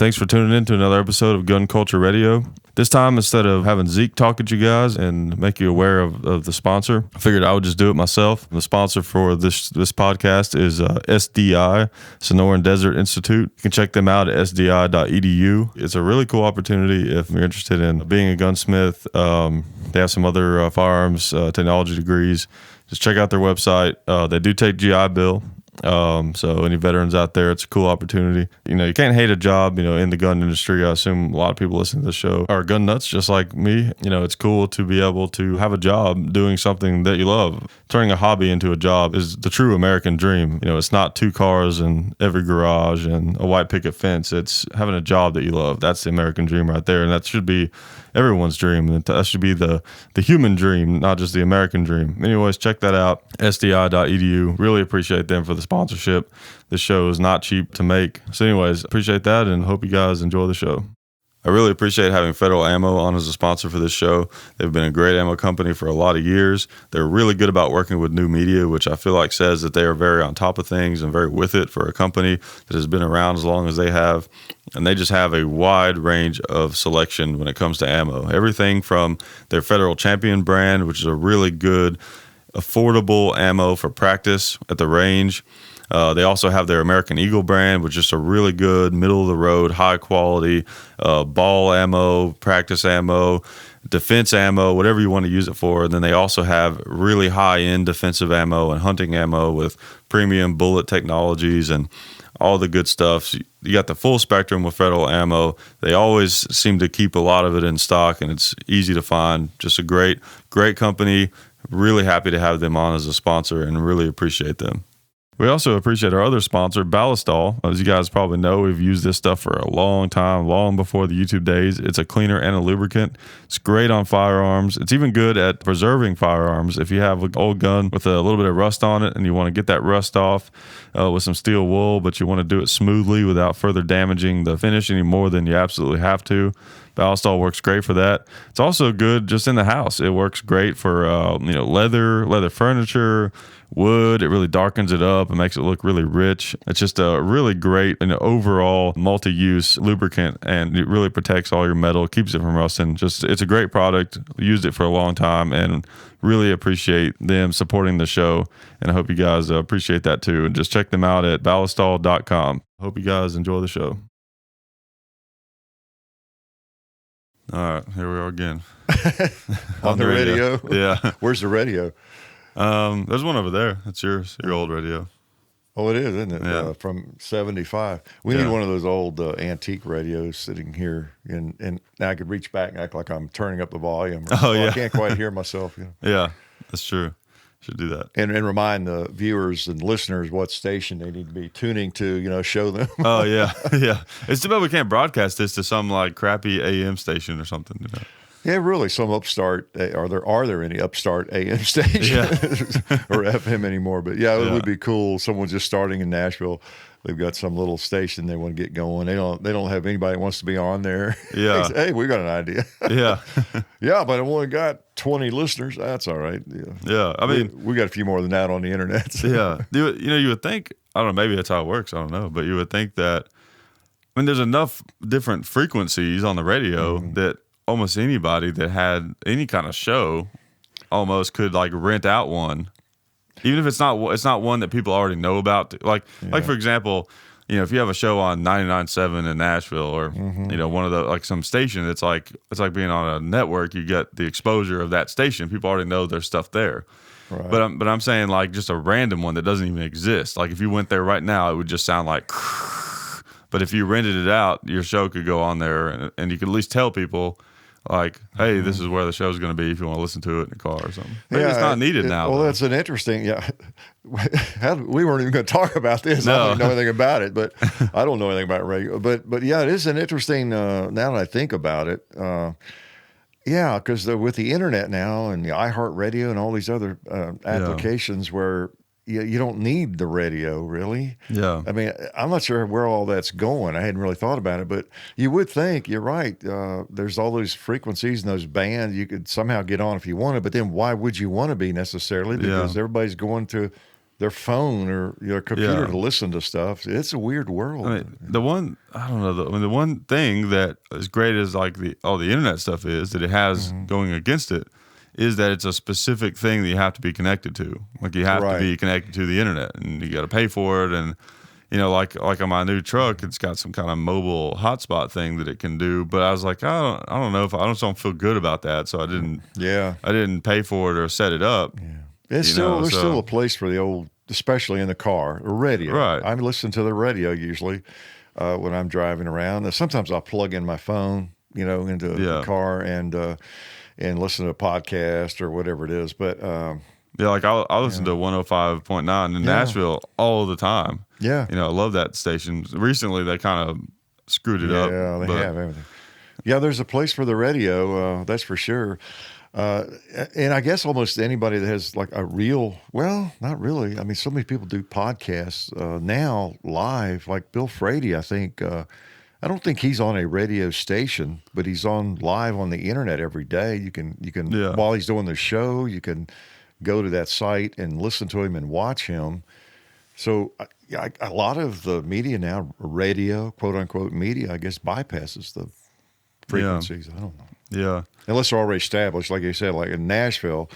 Thanks for tuning in to another episode of Gun Culture Radio. This time, instead of having Zeke talk at you guys and make you aware of the sponsor, I figured I would just do it myself. The sponsor for this podcast is SDI, Sonoran Desert Institute. You can check them out at sdi.edu. It's a really cool opportunity if you're interested in being a gunsmith. They have some other firearms technology degrees. Just check out their website. They do take GI Bill. So any veterans out there, it's a cool opportunity. You can't hate a job, in the gun industry. I assume a lot of people listening to this show are gun nuts just like me. It's cool to be able to have a job doing something that you love. Turning a hobby into a job is the true American dream. It's not 2 cars in every garage and a white picket fence. It's having a job that you love. That's the American dream right there. And that should be everyone's dream. That should be the human dream, not just the American dream. Anyways, check that out, sdi.edu. Really appreciate them for the sponsorship. This show is not cheap to make. So anyways, appreciate that and hope you guys enjoy the show. I really appreciate having Federal Ammo on as a sponsor for this show. They've been a great ammo company for a lot of years. They're really good about working with new media, which I feel like says that they are very on top of things and very with it for a company that has been around as long as they have. And they just have a wide range of selection when it comes to ammo. Everything from their Federal Champion brand, which is a really good, affordable ammo for practice at the range. They also have their American Eagle brand, which is a really good, middle-of-the-road, high-quality ball ammo, practice ammo, defense ammo, whatever you want to use it for. And then they also have really high-end defensive ammo and hunting ammo with premium bullet technologies and all the good stuff. You got the full spectrum with Federal Ammo. They always seem to keep a lot of it in stock, and it's easy to find. Just a great company. Really happy to have them on as a sponsor and really appreciate them. We also appreciate our other sponsor, Ballistol. As you guys probably know, we've used this stuff for a long time, long before the YouTube days. It's a cleaner and a lubricant. It's great on firearms. It's even good at preserving firearms. If you have an old gun with a little bit of rust on it and you want to get that rust off with some steel wool, but you want to do it smoothly without further damaging the finish any more than you absolutely have to, Ballistol works great for that. It's also good just in the house. It works great for leather furniture, wood. It really darkens it up and makes it look really rich. It's just a really great overall multi-use lubricant, and it really protects all your metal, keeps it from rusting. It's a great product. Used it for a long time and really appreciate them supporting the show, and I hope you guys appreciate that too. And just check them out at ballistol.com. Hope you guys enjoy the show. All right, here we are again. on the radio. Yeah. Where's the radio? There's one over there. It's your old radio. Oh, it is, isn't it? Yeah. From 75. We need one of those old antique radios sitting here, and now I could reach back and act like I'm turning up the volume. I can't quite hear myself. Yeah, that's true. Should do that. And remind the viewers and listeners what station they need to be tuning to, show them. Oh, yeah. Yeah. It's too bad we can't broadcast this to some crappy AM station or something. Yeah, really. Some upstart, are there any upstart AM stations or FM anymore? But yeah, it would be cool. Someone just starting in Nashville. They've got some little station they want to get going. They don't have anybody that wants to be on there. Yeah. Hey, we got an idea. Yeah. Yeah, but I've only got 20 listeners. That's all right. Yeah. I mean, we got a few more than that on the internet. So. Yeah. You would think, I don't know, maybe that's how it works. I don't know. But you would think that, there's enough different frequencies on the radio that almost anybody that had any kind of show almost could rent out one. Even if it's not one that people already know about, like for example, if you have a show on 99.7 in Nashville, or one of the some station, it's like being on a network. You get the exposure of that station. People already know there's stuff there. Right. But I'm saying just a random one that doesn't even exist. Like if you went there right now, it would just sound like. But if you rented it out, your show could go on there, and you could at least tell people. Hey, this is where the show's going to be if you want to listen to it in the car or something. Maybe it's not needed now. Well, though. That's an interesting, we weren't even going to talk about this. No. I don't know anything about it, but I don't know anything about radio. But yeah, it is an interesting, now that I think about it, because with the internet now and the iHeartRadio and all these other applications where you don't need the radio, really. Yeah. I mean, I'm not sure where all that's going. I hadn't really thought about it, but you would think, you're right, there's all those frequencies and those bands you could somehow get on if you wanted, but then why would you want to be necessarily? Because everybody's going to their phone or your computer Yeah. to listen to stuff. It's a weird world. I mean, the one thing that is great is like all the internet stuff is that it has going against it is that it's a specific thing that you have to be connected to. Like you have to be connected to the internet, and you got to pay for it. And like on my new truck, it's got some kind of mobile hotspot thing that it can do. But I was like, I don't know if I don't feel good about that, so I didn't. Yeah, I didn't pay for it or set it up. yeah. There's still a place for the old, especially in the car, or radio. Right. I listen to the radio usually when I'm driving around. Sometimes I'll plug in my phone, into the car and listen to a podcast or whatever it is. But yeah, like I listen to 105.9 in Nashville all the time. Yeah. I love that station. Recently, they kind of screwed it up. Yeah, they have everything. Yeah, there's a place for the radio, that's for sure. And I guess almost anybody that has like not really. I mean, so many people do podcasts now live, like Bill Frady, I think. I don't think he's on a radio station, but he's on live on the internet every day. You can while he's doing the show, you can go to that site and listen to him and watch him. So a lot of the media now, radio, quote unquote media, I guess bypasses the frequencies. I don't know. Yeah. Unless they're already established, like you said, like in Nashville,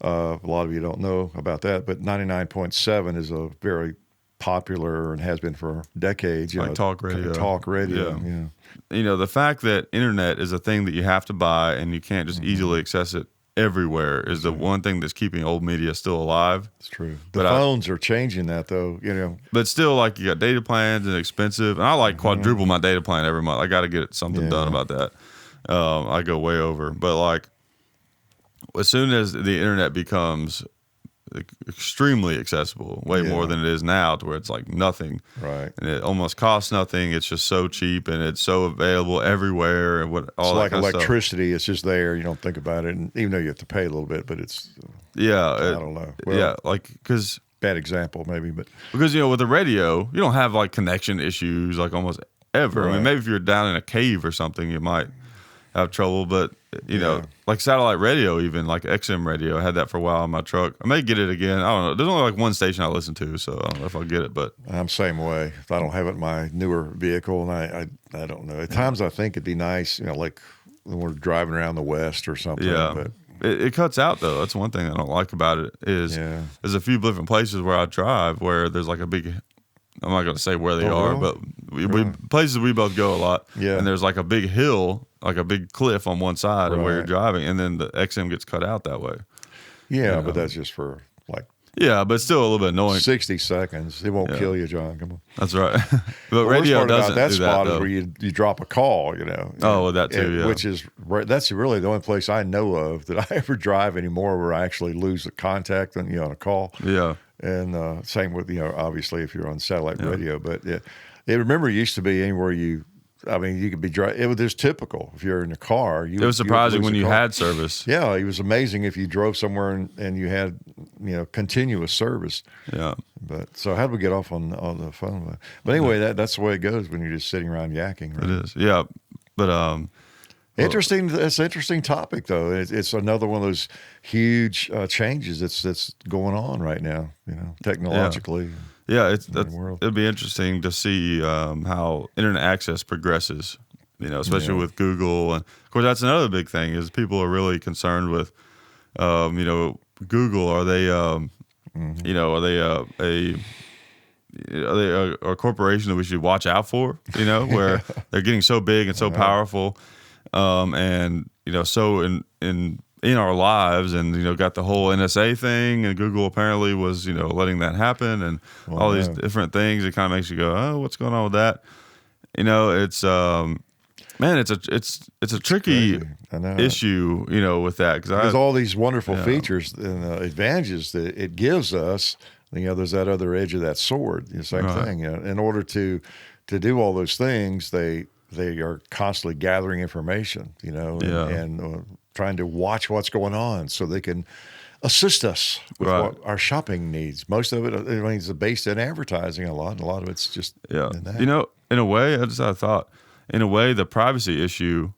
a lot of you don't know about that, but 99.7 is a very popular and has been for decades. Like talk radio. Talk radio. Yeah. The fact that internet is a thing that you have to buy and you can't just easily access it everywhere is the one thing that's keeping old media still alive. It's true. The phones are changing that, though. But still, like you got data plans and expensive, and I like quadruple my data plan every month. I got to get something done about that. I go way over, but like as soon as the internet becomes extremely accessible, way more than it is now, to where it's like nothing, right? And it almost costs nothing. It's just so cheap and it's so available everywhere. And it's like electricity. It's just there. You don't think about it, and even though you have to pay a little bit, but it's I don't know. Well, like because bad example maybe, but because with the radio, you don't have like connection issues like almost ever. Right. I mean, maybe if you're down in a cave or something, you might have trouble, but like satellite radio, even like XM radio, I had that for a while in my truck. I may get it again. I don't know. There's only like one station I listen to, so I don't know if I'll get it. But I'm same way. If I don't have it in my newer vehicle, and I don't know. At times I think it'd be nice, like when we're driving around the West or something. Yeah, but it cuts out though. That's one thing I don't like about it is there's a few different places where I drive where there's like a big. I'm not going to say where they are, but we places we both go a lot. Yeah. And there's like a big hill, like a big cliff on one side of where you're driving, and then the XM gets cut out that way. Yeah, but that's just for like. Yeah, but still a little bit annoying. 60 seconds. It won't kill you, John. Come on. That's right. But radio doesn't that do spot that, is where you drop a call, Oh, well, that too, Which is, that's really the only place I know of that I ever drive anymore where I actually lose the contact on a call. Yeah. And same with, obviously if you're on satellite radio, but remember it used to be anywhere you could be driving. It was just typical. If you're in a car, it was surprising when you had service. Yeah. It was amazing if you drove somewhere and you had, continuous service. Yeah. But so how do we get off on the phone? But anyway, that's the way it goes when you're just sitting around yakking. Right? It is. Yeah. But, interesting. It's an interesting topic, though. It's another one of those huge changes that's going on right now. Technologically. Yeah, it'd be interesting to see how internet access progresses. Especially with Google, and of course that's another big thing is people are really concerned with, Google. Are they, are they a corporation that we should watch out for? Where they're getting so big and so powerful. And so in our lives, and got the whole NSA thing, and Google apparently was letting that happen, and all these different things. It kind of makes you go, oh, what's going on with that? It's it's a tricky issue, with that because all these wonderful features and advantages that it gives us. There's that other edge of that sword. Same thing. In order to do all those things, they are constantly gathering information, and trying to watch what's going on so they can assist us with what our shopping needs. Most of it, is based in advertising a lot, and a lot of it's just in that. In a way, I just had a thought. In a way, the privacy issue,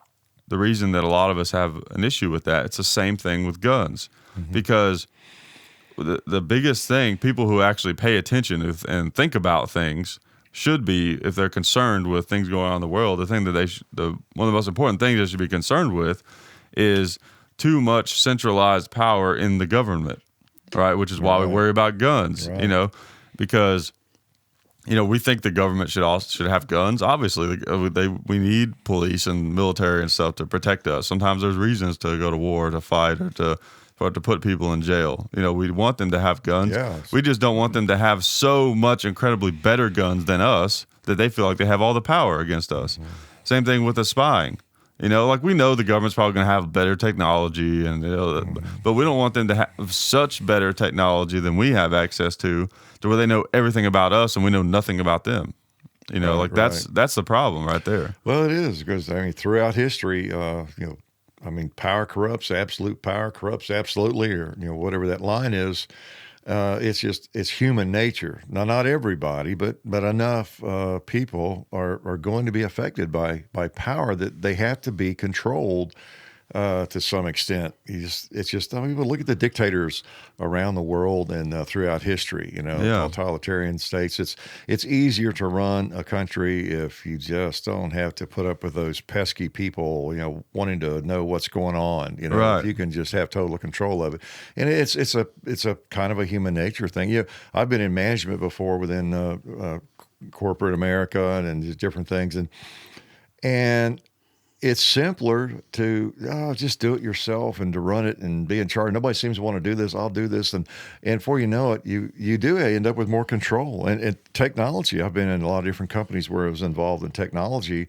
the reason that a lot of us have an issue with that, it's the same thing with guns. Mm-hmm. Because the biggest thing, people who actually pay attention and think about things should be, if they're concerned with things going on in the world, the thing that one of the most important things they should be concerned with is too much centralized power in the government, right? Which is why we worry about guns, because we think the government should have guns. Obviously, we need police and military and stuff to protect us. Sometimes there's reasons to go to war, to fight, or to put people in jail. We want them to have guns. Yes. We just don't want them to have so much incredibly better guns than us that they feel like they have all the power against us. Mm-hmm. Same thing with the spying. Like we know the government's probably going to have better technology, and but we don't want them to have such better technology than we have access to where they know everything about us and we know nothing about them. That's the problem right there. Well, it is, because throughout history, power corrupts, absolute power corrupts absolutely, or whatever that line is. It's human nature. Now, not everybody, but enough people are going to be affected by power that they have to be controlled to some extent. Look at the dictators around the world and throughout history. Totalitarian states. It's easier to run a country if you just don't have to put up with those pesky people, wanting to know what's going on. Right. If you can just have total control of it, and it's a kind of a human nature thing. I've been in management before within corporate America and just different things, and it's simpler to just do it yourself and to run it and be in charge. Nobody seems to want to do this. I'll do this. And before you know it, you do end up with more control. And technology, I've been in a lot of different companies where I was involved in technology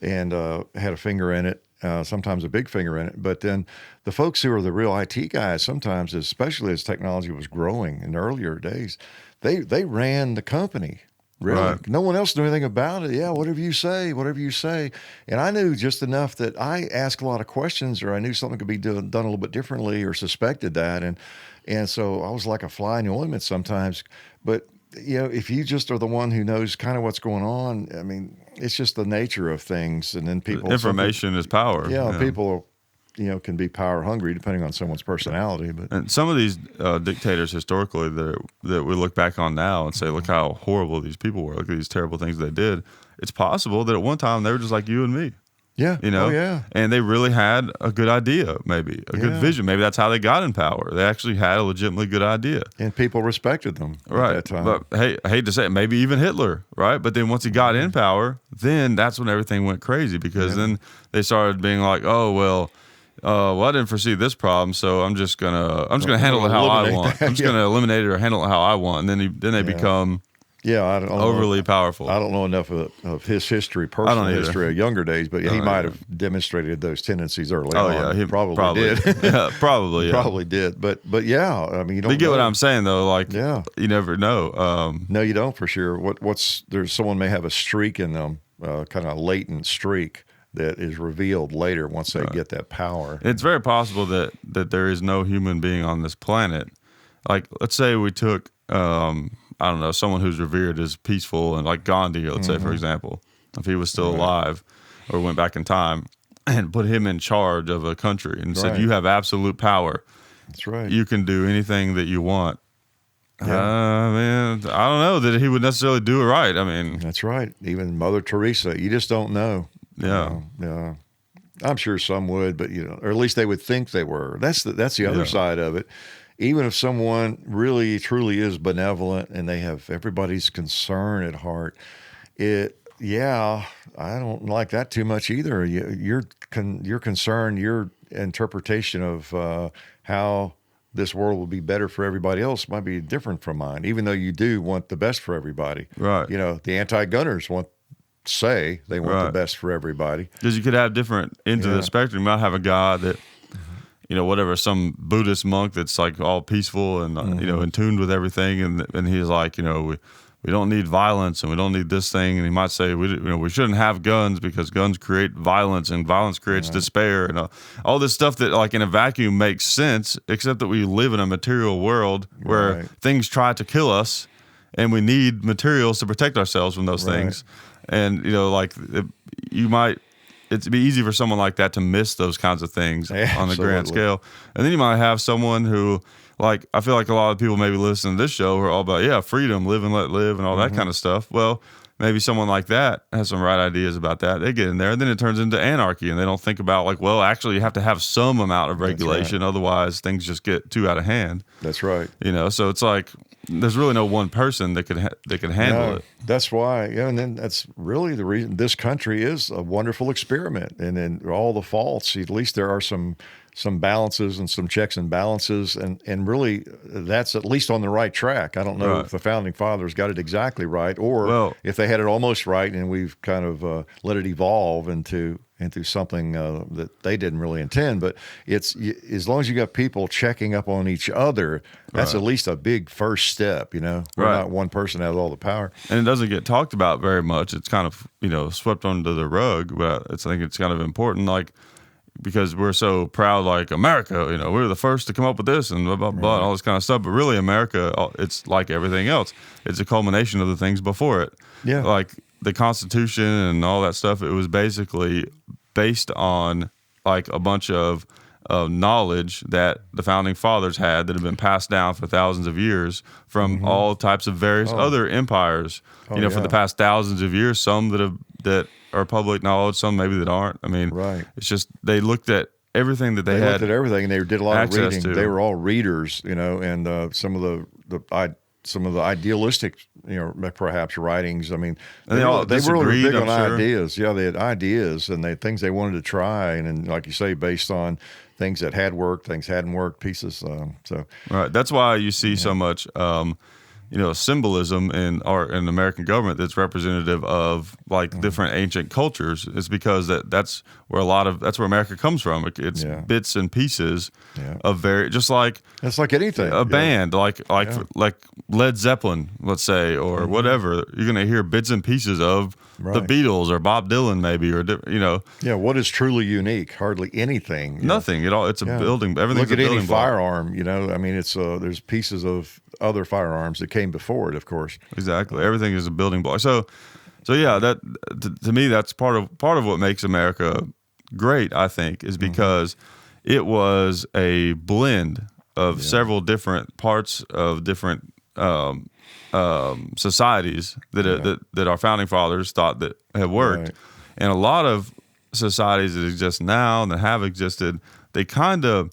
and had a finger in it, sometimes a big finger in it. But then the folks who are the real IT guys, sometimes, especially as technology was growing in the earlier days, they ran the company. Really? Right. No one else knew anything about it. Yeah, whatever you say. And I knew just enough that I asked a lot of questions, or I knew something could be done a little bit differently, or suspected that. And so I was like a fly in the ointment sometimes. But, if you just are the one who knows kind of what's going on, it's just the nature of things. And then information is power. Yeah, people can be power hungry depending on someone's personality. And some of these dictators historically that we look back on now and say, look how horrible these people were. Look at these terrible things they did. It's possible that at one time they were just like you and me. Yeah. Oh, yeah. And they really had a good idea, maybe a good vision. Maybe that's how they got in power. They actually had a legitimately good idea. And people respected them at that time. But hey, I hate to say it, maybe even Hitler, right? But then once he got in power, then that's when everything went crazy, because then they started being like, oh, well, I didn't foresee this problem, so I'm just gonna handle it how I want. I'm just gonna eliminate it or handle it how I want. And then they become I don't overly powerful. I don't know enough of his history, personal history of younger days, but he might have demonstrated those tendencies early on. Yeah, he probably did. Yeah, probably. Probably did. But yeah, you don't. You get what I'm saying though. Like, you never know. No, you don't for sure. There's someone may have a streak in them, kind of latent streak that is revealed later once they get that power. It's very possible that there is no human being on this planet. Like, let's say we took, I don't know, someone who's revered as peaceful, and like Gandhi, let's say, for example, if he was still alive or went back in time, and put him in charge of a country and said, you have absolute power. That's right. You can do anything that you want. Yeah. I don't know that he would necessarily do it right. That's right. Even Mother Teresa, you just don't know. Yeah. Yeah. I'm sure some would, but or at least they would think they were. That's the other side of it. Even if someone really truly is benevolent and they have everybody's concern at heart, I don't like that too much either. Your concern, your interpretation of how this world will be better for everybody else might be different from mine, even though you do want the best for everybody. Right. The anti-gunners say they want the best for everybody. Because you could have different ends of the spectrum. You might have a guy that, some Buddhist monk that's like all peaceful and, in tune with everything. And he's like, we don't need violence and we don't need this thing. And he might say, we shouldn't have guns because guns create violence and violence creates despair and all this stuff that like in a vacuum makes sense, except that we live in a material world where things try to kill us and we need materials to protect ourselves from those things. And, you might it'd be easy for someone like that to miss those kinds of things on the grand scale. And then you might have someone who, like, I feel like a lot of people maybe listen to this show who are all about, freedom, live and let live, and all that kind of stuff. Well, maybe someone like that has some right ideas about that. They get in there, and then it turns into anarchy, and they don't think about, like, well, actually, you have to have some amount of regulation, otherwise things just get too out of hand. That's right. So it's like there's really no one person that could handle it. That's why, and then that's really the reason this country is a wonderful experiment. And in all the faults, at least there are some balances and some checks and balances, and really that's at least on the right track. I don't know if the founding fathers got it exactly right, or if they had it almost right, and we've kind of let it evolve into something that they didn't really intend. But it's, as long as you got people checking up on each other, that's at least a big first step. We're not one person has all the power, and it doesn't get talked about very much. It's kind of swept under the rug, but I think it's kind of important, like, because we're so proud, like, America, we're the first to come up with this and blah, blah, blah, and all this kind of stuff. But really, America, it's like everything else. It's a culmination of the things before it. Yeah. Like the Constitution and all that stuff, it was basically based on, like, a bunch of knowledge that the founding fathers had that had been passed down for thousands of years from all types of various other empires, for the past thousands of years, some that are public knowledge, some maybe that aren't. I mean, it's just they looked at everything that they had. Looked at everything, and they did a lot of reading. To. They were all readers, and some of the idealistic, perhaps writings. I mean, they were big on ideas. Yeah, they had ideas and things they wanted to try, and like you say, based on things that had worked, things hadn't worked, pieces. Right. That's why you see so much. Symbolism in the American government that's representative of, like, different ancient cultures. Is because that's where America comes from. It's bits and pieces of just like it's like anything. A band like Led Zeppelin, let's say, or whatever. You're gonna hear bits and pieces of the Beatles or Bob Dylan, maybe, or Yeah, what is truly unique? Hardly anything. Nothing at all. It's a building. Everything's Look at a building any block. firearm. I mean, it's there's pieces of other firearms that came before it, of course. Exactly. Everything is a building block. So yeah, that to me, that's part of what makes America great, I think, is because it was a blend of several different parts of different societies that our founding fathers thought that have worked. And a lot of societies that exist now and that have existed, they kind of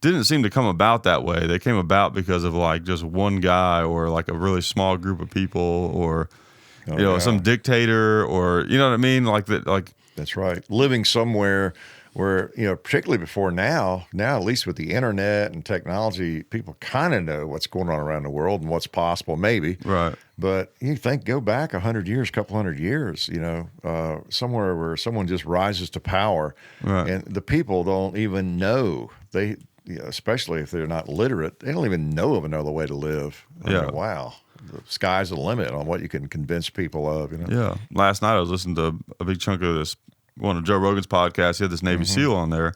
didn't seem to come about that way. They came about because of, like, just one guy or, like, a really small group of people or some dictator or, you know what I mean? Like that. Like, that's right. Living somewhere where, particularly before now at least with the internet and technology, people kind of know what's going on around the world and what's possible, maybe. Right. But you think, go back 100 years, couple hundred years, somewhere where someone just rises to power, and the people don't even know. They, especially if they're not literate, they don't even know of another way to live. I mean, wow. The sky's the limit on what you can convince people of. Yeah. Last night I was listening to a big chunk of one of Joe Rogan's podcasts. He had this Navy SEAL on there. And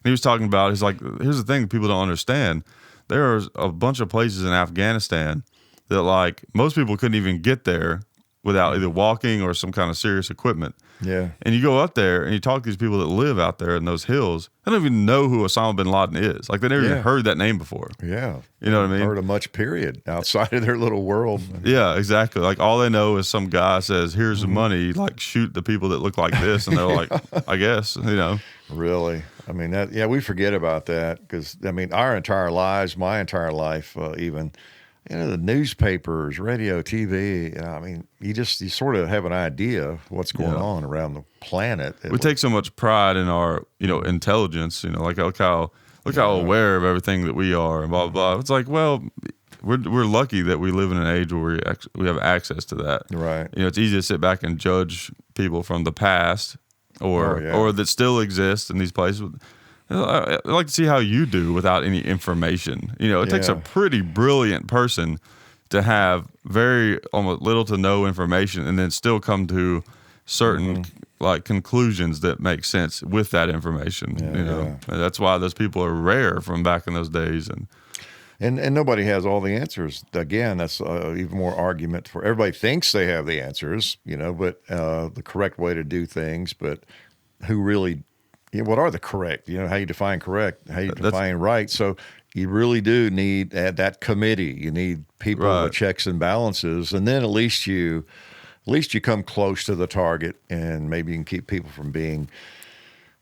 he was talking about, he's like, here's the thing people don't understand. There's a bunch of places in Afghanistan that, like, most people couldn't even get there without either walking or some kind of serious equipment. Yeah. And you go up there and you talk to these people that live out there in those hills. They don't even know who Osama bin Laden is. Like, they never even heard that name before. Yeah. You know what I mean? Heard of much, period, outside of their little world. Yeah, exactly. Like, all they know is some guy says, here's the money, like, shoot the people that look like this. And they're like, I guess, Really? I mean, we forget about that because, I mean, our entire lives, my entire life, even, the newspapers, radio, TV, I mean, you sort of have an idea of what's going on around the planet. We take so much pride in our, intelligence, like, look how aware of everything that we are and blah, blah, blah. It's like, well, we're lucky that we live in an age where we have access to that. Right. It's easy to sit back and judge people from the past or that still exist in these places. I'd like to see how you do without any information. It takes a pretty brilliant person to have very almost little to no information and then still come to certain like conclusions that make sense with that information. And that's why those people are rare from back in those days. And nobody has all the answers. Again, that's even more argument for everybody thinks they have the answers, but the correct way to do things, but who really, what are the correct, how you define correct, how you define right. So you really do need that committee. You need people with checks and balances, and then at least you come close to the target, and maybe you can keep people from being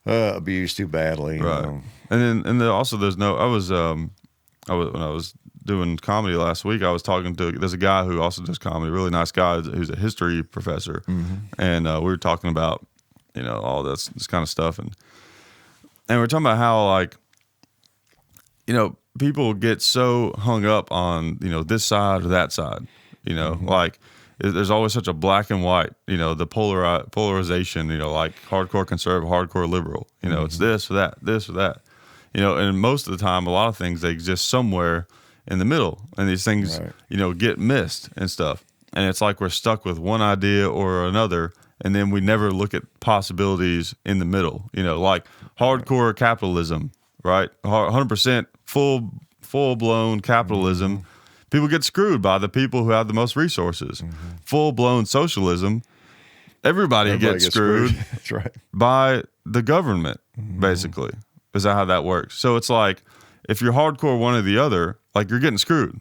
abused too badly. Right. And then also there's no. When I was doing comedy last week, I was talking to, there's a guy who also does comedy, really nice guy who's a history professor, and we were talking about all this kind of stuff, and we're talking about how, like, people get so hung up on this side or that side, like there's always such a black and white, the polarization, like hardcore conservative, hardcore liberal, it's this or that, and most of the time, a lot of things, they exist somewhere in the middle, and these things, get missed and stuff. And it's like we're stuck with one idea or another, and then we never look at possibilities in the middle, like hardcore capitalism, right? 100% full-blown capitalism. People get screwed by the people who have the most resources. Full-blown socialism, everybody gets screwed. That's right. By the government, basically. Is that how that works? So it's like, if you're hardcore one or the other, like, you're getting screwed,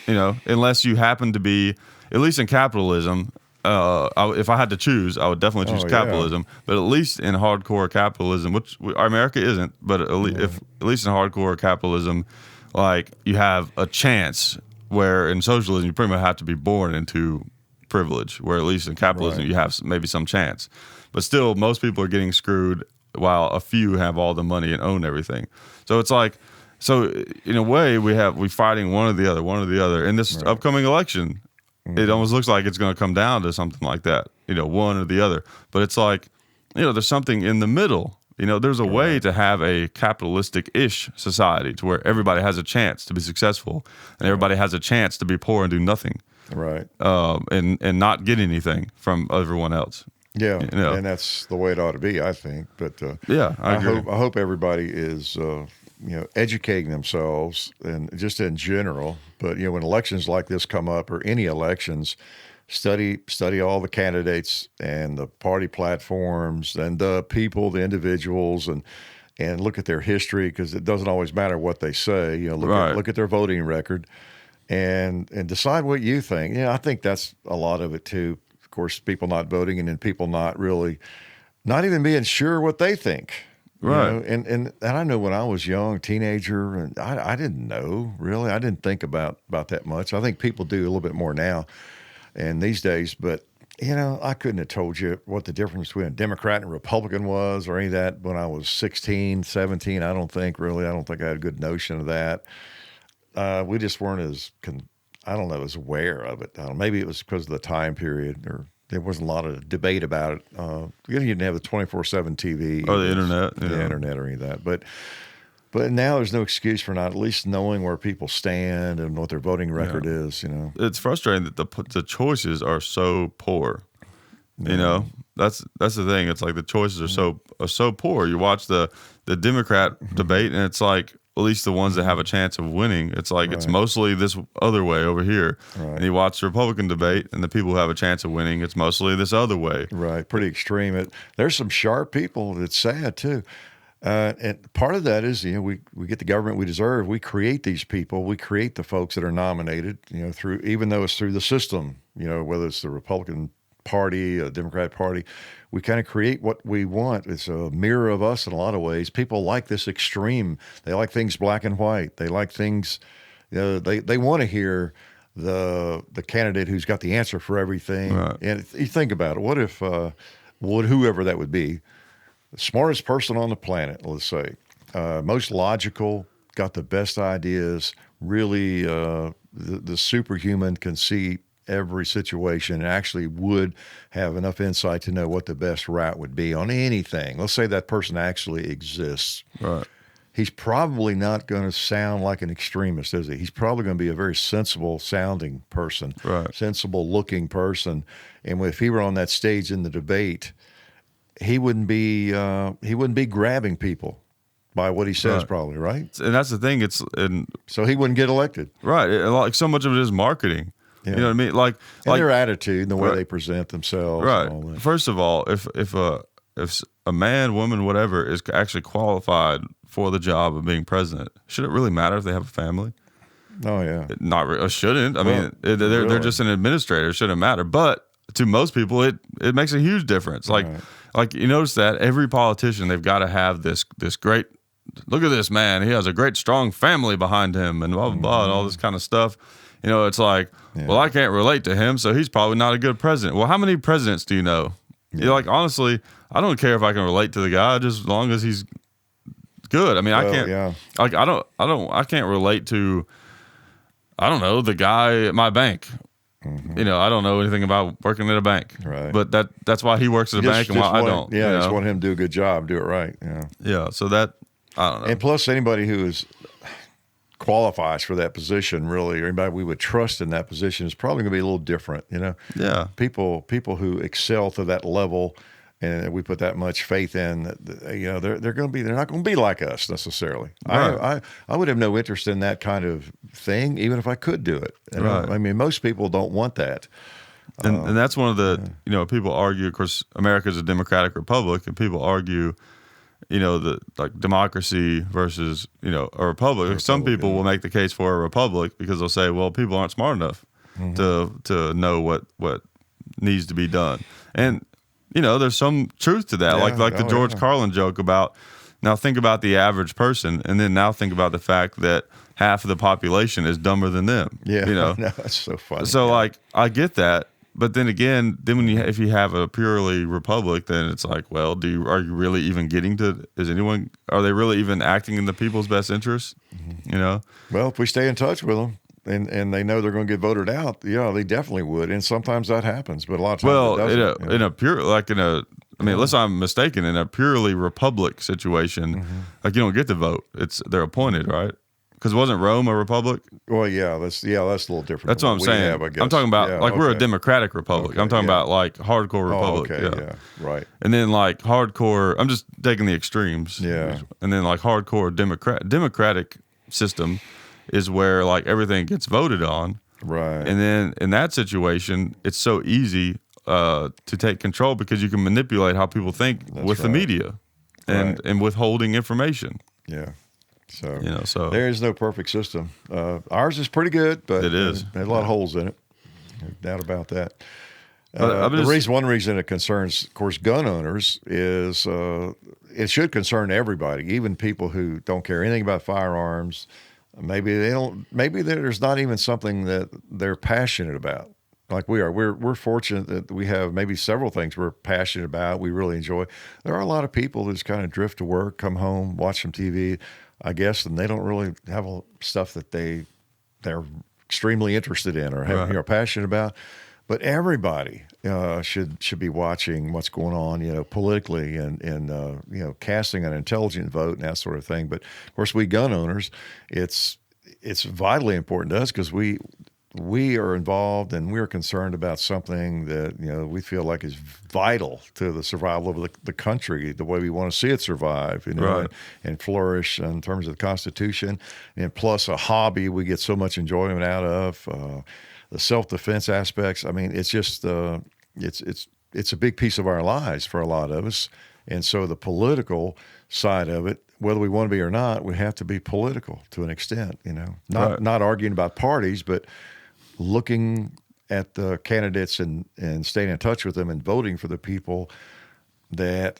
unless you happen to be, at least in capitalism, if I had to choose, I would definitely choose capitalism. Yeah. But at least in hardcore capitalism, which America isn't, but at least in hardcore capitalism, like, you have a chance, where in socialism, you pretty much have to be born into privilege, where at least in capitalism, you have maybe some chance. But still, most people are getting screwed, while a few have all the money and own everything. So it's like, in a way, we fighting one or the other. In this upcoming election, it almost looks like it's going to come down to something like that, one or the other. But it's like, there's something in the middle. There's a way to have a capitalistic-ish society to where everybody has a chance to be successful, and everybody has a chance to be poor and do nothing, right? And not get anything from everyone else. Yeah, and that's the way it ought to be, I think. But I agree. I hope everybody is educating themselves, and just in general. But when elections like this come up, or any elections, study all the candidates and the party platforms and the people, the individuals, and look at their history, because it doesn't always matter what they say. Look at their voting record, and decide what you think. I think that's a lot of it too. Of course, people not voting, and then people not even being sure what they think. Right. And I know when I was young, teenager, and I didn't know, really. I didn't think about that much. I think people do a little bit more now and these days, but I couldn't have told you what the difference between a Democrat and a Republican was, or any of that when I was 16, 17. I don't think I had a good notion of that. We just weren't as aware of it. Maybe it was because of the time period, or there wasn't a lot of debate about it. You didn't have the 24/7 TV or the internet, internet or any of that. But now there's no excuse for not at least knowing where people stand and what their voting record is. It's frustrating that the choices are so poor. That's the thing. It's like the choices are so poor. You watch the Democrat debate, and it's like, at least the ones that have a chance of winning, it's like it's mostly this other way over here. Right. And you watch the Republican debate, and the people who have a chance of winning, it's mostly this other way. Right, pretty extreme. There's some sharp people. It's sad too. And part of that is, we get the government we deserve. We create these people. We create the folks that are nominated, even though it's through the system, whether it's the Republican Party, a Democrat Party, we kind of create what we want. It's a mirror of us in a lot of ways. People like this extreme. They like things black and white. They like things, they want to hear the candidate who's got the answer for everything. Right. And you think about it. What if, whoever that would be, the smartest person on the planet, let's say, most logical, got the best ideas, really the superhuman, can see every situation, and actually would have enough insight to know what the best route would be on anything. Let's say that person actually exists. Right. He's probably not going to sound like an extremist, is he? He's probably going to be a very sensible sounding person, sensible looking person. And if he were on that stage in the debate, he wouldn't be grabbing people by what he says, probably, right? And that's the thing. So he wouldn't get elected. Right. Like, so much of it is marketing. Yeah. You know what I mean? Like their attitude and the way they present themselves. Right. And all that. First of all, if if a man, woman, whatever is actually qualified for the job of being president, should it really matter if they have a family? Oh yeah, Not really. Shouldn't. I mean, they're really? just an administrator. It shouldn't matter. But to most people, it makes a huge difference. Like you notice that every politician, they've got to have this great. Look at this man. He has a great, strong family behind him, and blah blah blah, and all this kind of stuff. You know, it's like, well, I can't relate to him, so he's probably not a good president. Well, how many presidents do you know? Yeah. You're like, honestly, I don't care if I can relate to the guy, just as long as he's good. I mean, I can't. Yeah. Like, I can't relate to. I don't know, the guy at my bank. Mm-hmm. You know, I don't know anything about working at a bank. Right. But that's why he works at a bank and why I don't. Yeah, I just want him to do a good job, do it right. Yeah. Yeah. So that, I don't know. And plus, anybody who qualifies for that position, really, or anybody we would trust in that position is probably going to be a little different, you know? Yeah. People who excel to that level and we put that much faith in, you know, they're not going to be like us necessarily. Right. I would have no interest in that kind of thing, even if I could do it. Right. I mean, most people don't want that. And that's one of the, you know, people argue, of course, America's a democratic republic, and people argue, you know, the like democracy versus, you know, a republic. Some people will make the case for a republic because they'll say, well, people aren't smart enough to know what needs to be done. And you know, there's some truth to that. Yeah, like the George Carlin joke about, now think about the average person, and then now think about the fact that half of the population is dumber than them. Yeah, you know, that's so funny. So like, I get that, but then again, if you have a purely republic, then it's like, well, are you really even getting to? Are they really even acting in the people's best interest? You know. Well, if we stay in touch with them. And they know they're going to get voted out. Yeah, they definitely would. And sometimes that happens, but a lot of times it doesn't. Unless I'm mistaken, in a purely republic situation, like you don't get to vote. They're appointed, right? Because wasn't Rome a republic? Well, yeah, that's a little different. That's what I'm saying. I'm talking about we're a democratic republic. I'm talking about like hardcore republic. Yeah, right. And then like hardcore. I'm just taking the extremes. Yeah. And then like hardcore democratic system is where like everything gets voted on. Right. And then in that situation, it's so easy to take control because you can manipulate how people think with the media and withholding information. Yeah. So, you know, there is no perfect system. Ours is pretty good, but it is. There's a lot of holes in it. No doubt about that. One reason it concerns, of course, gun owners is it should concern everybody, even people who don't care anything about firearms. Maybe they don't. Maybe there's not even something that they're passionate about, like we are. We're fortunate that we have maybe several things we're passionate about. We really enjoy. There are a lot of people that just kind of drift to work, come home, watch some TV, I guess, and they don't really have stuff that they're extremely interested in or have, passionate about. But everybody should be watching what's going on, you know, politically and casting an intelligent vote and that sort of thing. But of course, we gun owners, it's vitally important to us because we are involved and we're concerned about something that, you know, we feel like is vital to the survival of the country, the way we want to see it survive, you know, and flourish in terms of the Constitution, and plus a hobby we get so much enjoyment out of. The self-defense aspects. I mean, it's just it's a big piece of our lives for a lot of us, and so the political side of it, whether we want to be or not, we have to be political to an extent. You know, not arguing about parties, but looking at the candidates and staying in touch with them and voting for the people that,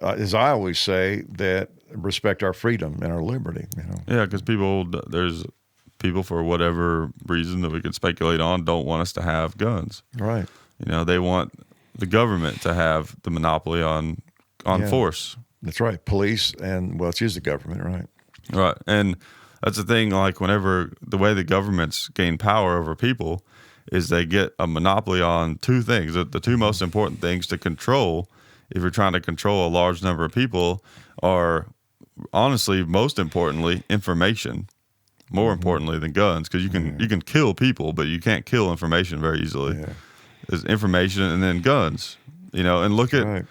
as I always say, that respect our freedom and our liberty. You know. Yeah, because there's people, for whatever reason that we could speculate on, don't want us to have guns. Right. You know, they want the government to have the monopoly on force. That's right. Police and, well, it's usually the government, right? Right. And that's the thing, like whenever the way the governments gain power over people is they get a monopoly on two things. The two most important things to control, if you're trying to control a large number of people, are honestly, most importantly, information. More importantly than guns, because you can kill people, but you can't kill information very easily. Yeah. There's information and then guns, you know. And look at,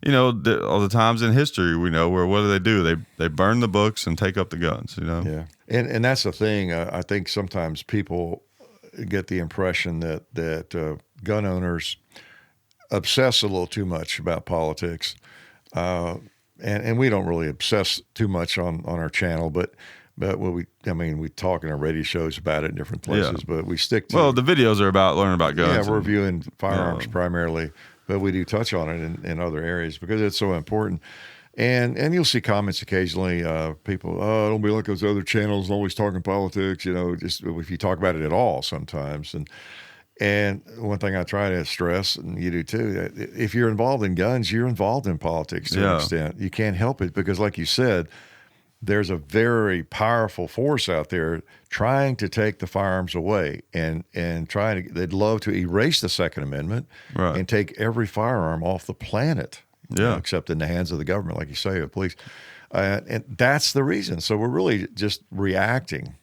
you know, all the times in history we know where what do? They burn the books and take up the guns, you know. Yeah, and that's the thing. I think sometimes people get the impression that gun owners obsess a little too much about politics. And we don't really obsess too much on our channel, but we talk in our radio shows about it in different places, but we stick to. Well, the videos are about learning about guns. Yeah, we're reviewing firearms primarily, but we do touch on it in other areas because it's so important. And you'll see comments occasionally, people, don't be like those other channels always talking politics, just if you talk about it at all sometimes. And one thing I try to stress, and you do too, if you're involved in guns, you're involved in politics to an extent. You can't help it because, like you said, there's a very powerful force out there trying to take the firearms away and they'd love to erase the Second Amendment and take every firearm off the planet, except in the hands of the government, like you say, the police. And that's the reason. So we're really just reacting,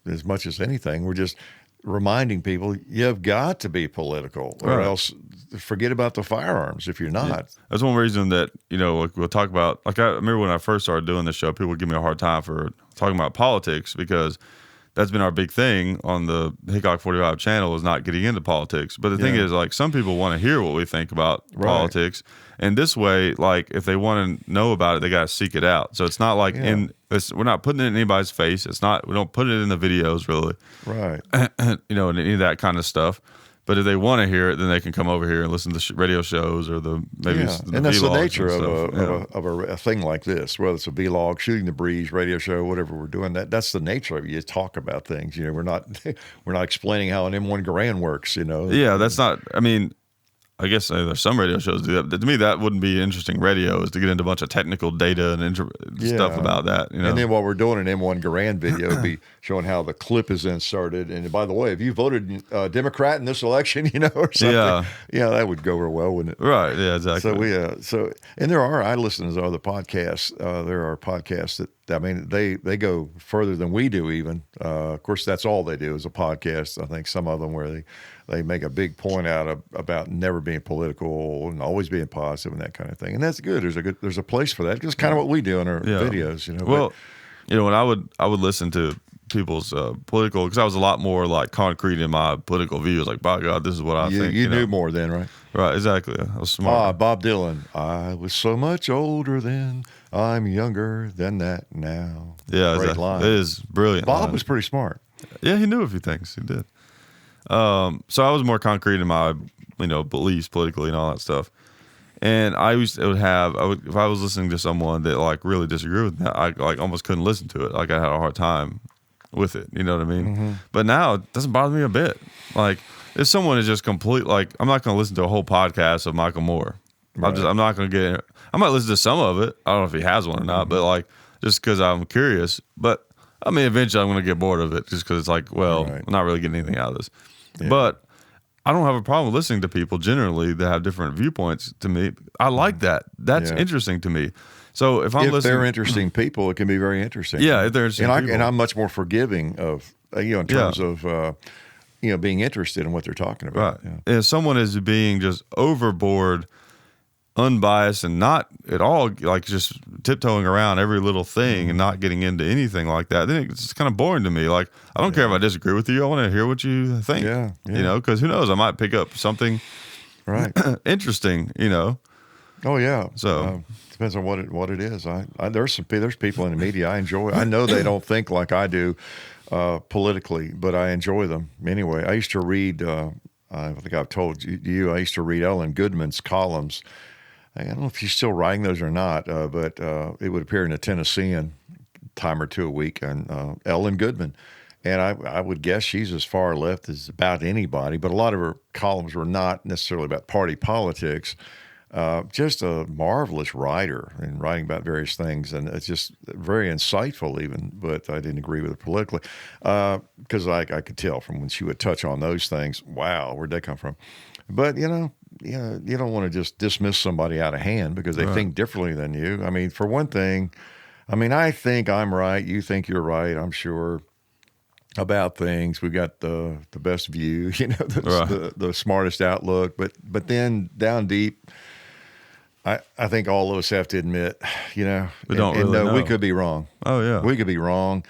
as much as anything. We're just reminding people you've got to be political or else forget about the firearms if you're not. Yeah. That's one reason that, we'll talk about, I remember when I first started doing this show, people would give me a hard time for talking about politics because that's been our big thing on the Hickok45 channel is not getting into politics. But the thing is, some people want to hear what we think about politics. And this way, if they want to know about it, they got to seek it out. So it's not like we're not putting it in anybody's face. We don't put it in the videos really. Right. And any of that kind of stuff. But if they want to hear it, then they can come over here and listen to radio shows or the and that's the nature of a thing like this, whether it's a vlog, shooting the breeze, radio show, whatever we're doing. That's the nature of it. You talk about things. We're not explaining how an M1 Garand works. Yeah, that's not. I mean, I guess there's some radio shows do that. To me, that wouldn't be interesting radio, is to get into a bunch of technical data and stuff about that. And then while we're doing an M1 Garand video, it'd be showing how the clip is inserted. And by the way, if you voted Democrat in this election, or something, that would go real well, wouldn't it? Right. Yeah. Exactly. So and I listen to other podcasts. There are podcasts that they go further than we do. Even of course, that's all they do is a podcast. I think some of them where they make a big point out about never being political and always being positive and that kind of thing. And that's good. There's a place for that. It's kind of what we do in our videos, Well, when I would listen to people's political, because I was a lot more concrete in my political views. Like, by God, this is what I think. You knew more then, right? Right, exactly. I was smart. Bob Dylan. I was so much older then. I'm younger than that now. Yeah, great line. It is brilliant. Bob was pretty smart. Yeah, he knew a few things. He did. So I was more concrete in my, beliefs politically and all that stuff. And if I was listening to someone that really disagreed with me, I almost couldn't listen to it. I had a hard time with it. You know what I mean? Mm-hmm. But now it doesn't bother me a bit. If someone is just complete, I'm not going to listen to a whole podcast of Michael Moore. Right. I'm not going to get. I might listen to some of it. I don't know if he has one or not, but just because I'm curious. But I mean, eventually I'm going to get bored of it just because it's I'm not really getting anything out of this. Yeah. But I don't have a problem listening to people generally that have different viewpoints. To me, I like that. That's interesting to me. So if they're interesting people, it can be very interesting. Yeah, if they're interesting people. And I'm much more forgiving of in terms of being interested in what they're talking about. Right. Yeah. If someone is being just overboard, unbiased, and not at all just tiptoeing around every little thing and not getting into anything like that, then it's kind of boring to me. I don't care if I disagree with you. I want to hear what you think. Yeah. Because who knows? I might pick up something interesting. Oh yeah. So depends on what it is. There's people in the media I enjoy. I know they don't think like I do politically, but I enjoy them anyway. I used to read. I think I've told you. I used to read Ellen Goodman's columns. I don't know if she's still writing those or not, but it would appear in the Tennessean time or two a week. And Ellen Goodman, and I would guess she's as far left as about anybody. But a lot of her columns were not necessarily about party politics. Just a marvelous writer and writing about various things, and it's just very insightful even, but I didn't agree with her politically because I could tell from when she would touch on those things, wow, where'd they come from? But, you don't want to just dismiss somebody out of hand because they think differently than you. I mean, for one thing, I think I'm right, you think you're right, I'm sure, about things. We got the best view, the smartest outlook, but then down deep, I think all of us have to admit, we don't really know. We could be wrong. Oh yeah, we could be wrong,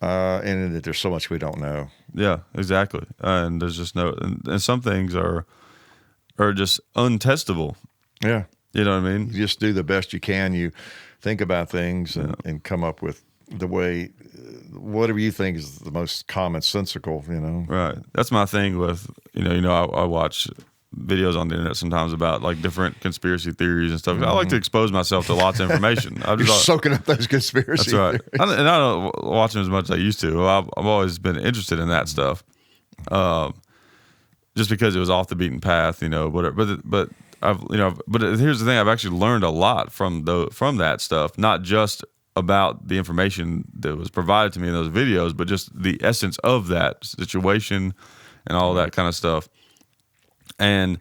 and that there's so much we don't know. Yeah, exactly. And there's just and some things are just untestable. Yeah, You know what I mean? You just do the best you can. You think about things and come up with the way, whatever you think is the most commonsensical, Right. That's my thing with, I watch videos on the internet sometimes about like different conspiracy theories and stuff. I like to expose myself to lots of information. You're soaking up those conspiracy theories. That's right. And I don't watch them as much as I used to. I've always been interested in that stuff. Just because it was off the beaten path, whatever. But here's the thing: I've actually learned a lot from that stuff, not just about the information that was provided to me in those videos, but just the essence of that situation and all that kind of stuff. And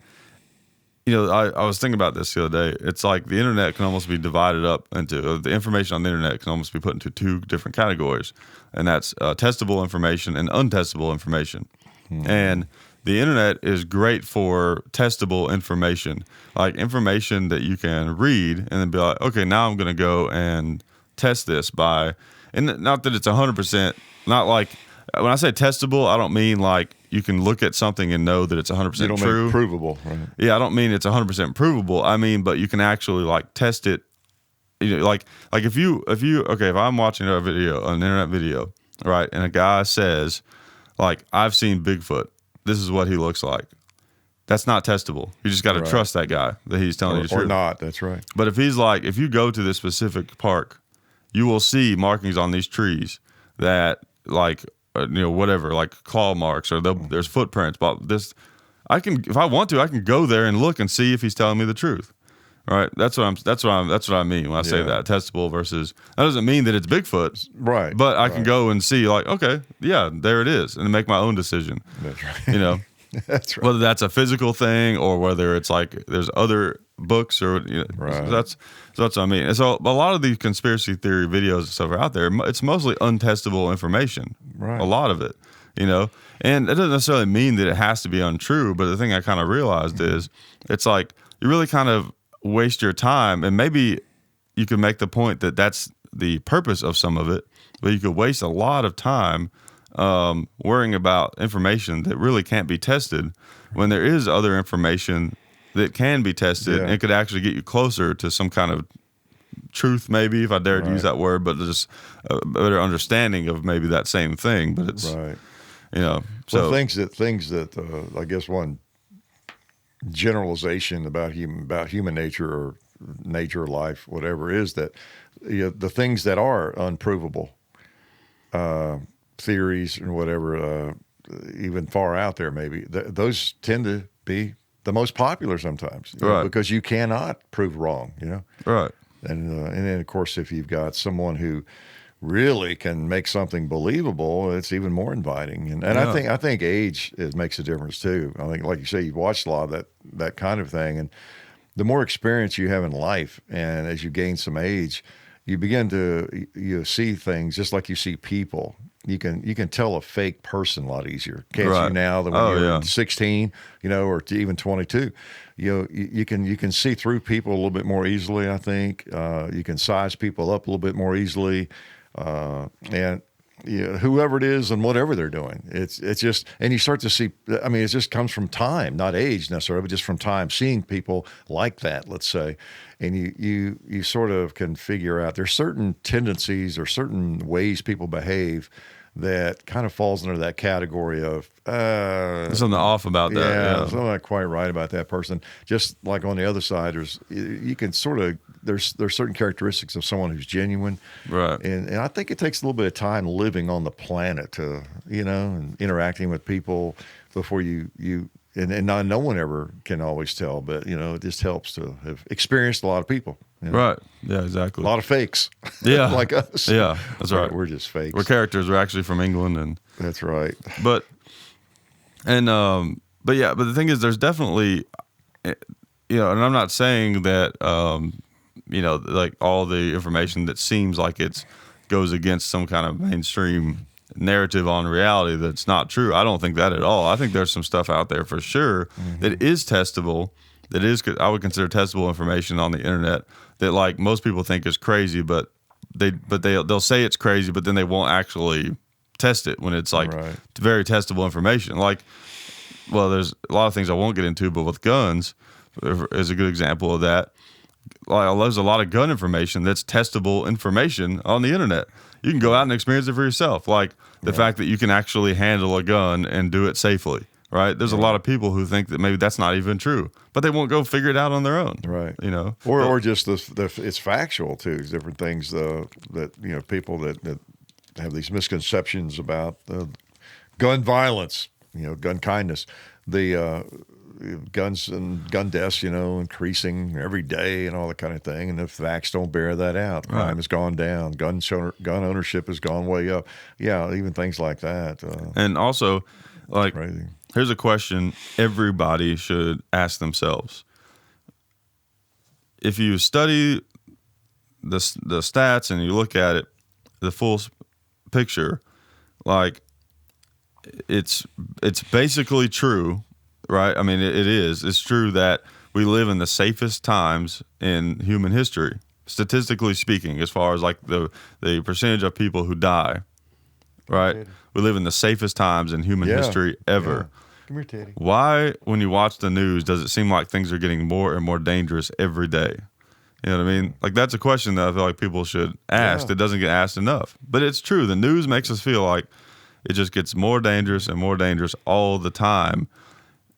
I was thinking about this the other day. It's like the internet can almost be divided up into the information on the internet can almost be put into two different categories, and that's testable information and untestable information. And the internet is great for testable information, like information that you can read and then be like, okay, now I'm going to go and test this and not that it's 100%, not like, when I say testable, I don't mean like you can look at something and know that it's 100% true. You don't mean provable, right? Yeah, I don't mean it's 100% provable. I mean, but you can actually like test it. Like if I'm watching an internet video, right, and a guy says, like, I've seen Bigfoot. This is what he looks like. That's not testable. You just got to trust that guy that he's telling you the truth. Or not, that's right. But if he's like, if you go to this specific park, you will see markings on these trees that like, whatever, like claw marks or there's footprints. But this, if I want to, I can go there and look and see if he's telling me the truth. Right. That's what I mean when I say that testable versus, that doesn't mean that it's Bigfoot. Right. But I can go and see like, okay, yeah, there it is, and make my own decision. That's right. That's right. Whether that's a physical thing or whether it's like there's other books or right. So that's what I mean. And so a lot of these conspiracy theory videos and stuff are out there. It's mostly untestable information. Right. A lot of it, and it doesn't necessarily mean that it has to be untrue. But the thing I kind of realized is it's like you really kind of waste your time, and maybe you could make the point that that's the purpose of some of it, but you could waste a lot of time worrying about information that really can't be tested when there is other information that can be tested and could actually get you closer to some kind of truth, maybe, if I dare to use that word, but just a better understanding of maybe that same thing. But it's so things that I guess one generalization about human nature or nature of life, whatever, is that the things that are unprovable, theories and whatever, even far out there, maybe those tend to be the most popular sometimes, because you cannot prove wrong, right. And then of course, if you've got someone who really can make something believable, it's even more inviting. And I think age makes a difference too. I think, like you say, you've watched a lot of that kind of thing, and the more experience you have in life, and as you gain some age, you begin to see things just like you see people. You can tell a fake person a lot easier, can't you, now than when you're 16, or even 22. You can see through people a little bit more easily. I think you can size people up a little bit more easily. And whoever it is and whatever they're doing, it's just, and you start to see, I mean, it just comes from time, not age necessarily, but just from time, seeing people like that, let's say, and you sort of can figure out there's certain tendencies or certain ways people behave that kind of falls under that category of there's something off about that. Yeah, something not quite right about that person. Just like on the other side, you can sort of there's certain characteristics of someone who's genuine, right? And I think it takes a little bit of time living on the planet to and interacting with people before you and no one ever can always tell, but it just helps to have experienced a lot of people. Right. Yeah, exactly. A lot of fakes. Yeah. Like us. Yeah, that's right. We're just fakes. We're characters. We're actually from England, and that's right. But the thing is, there's definitely, and I'm not saying that, like all the information that seems like it goes against some kind of mainstream narrative on reality that's not true. I don't think that at all. I think there's some stuff out there for sure that is testable, that is, I would consider testable information on the internet that like most people think is crazy, but they'll say it's crazy, but then they won't actually test it when it's like very testable information. Like, well, there's a lot of things I won't get into, but with guns is a good example of that. there's a lot of gun information that's testable information on the internet. You can go out and experience it for yourself. Like the fact that you can actually handle a gun and do it safely, right? There's a lot of people who think that maybe that's not even true, but they won't go figure it out on their own. Right. You know, or just it's factual too. Different things that people that have these misconceptions about gun violence, gun kindness, the guns and gun deaths, increasing every day and all that kind of thing. And the facts don't bear that out. Crime has gone down. Gun ownership has gone way up. Yeah, even things like that. And also, like, crazy. Here's a question everybody should ask themselves. If you study the stats and you look at it, the full picture, like, it's basically true. Right? I mean, it is. It's true that we live in the safest times in human history, statistically speaking, as far as like the percentage of people who die. Right? We live in the safest times in human history ever. Yeah. Come here, Teddy. Why, when you watch the news, does it seem like things are getting more and more dangerous every day? You know what I mean? Like, that's a question that I feel like people should ask that doesn't get asked enough. But it's true. The news makes us feel like it just gets more dangerous and more dangerous all the time.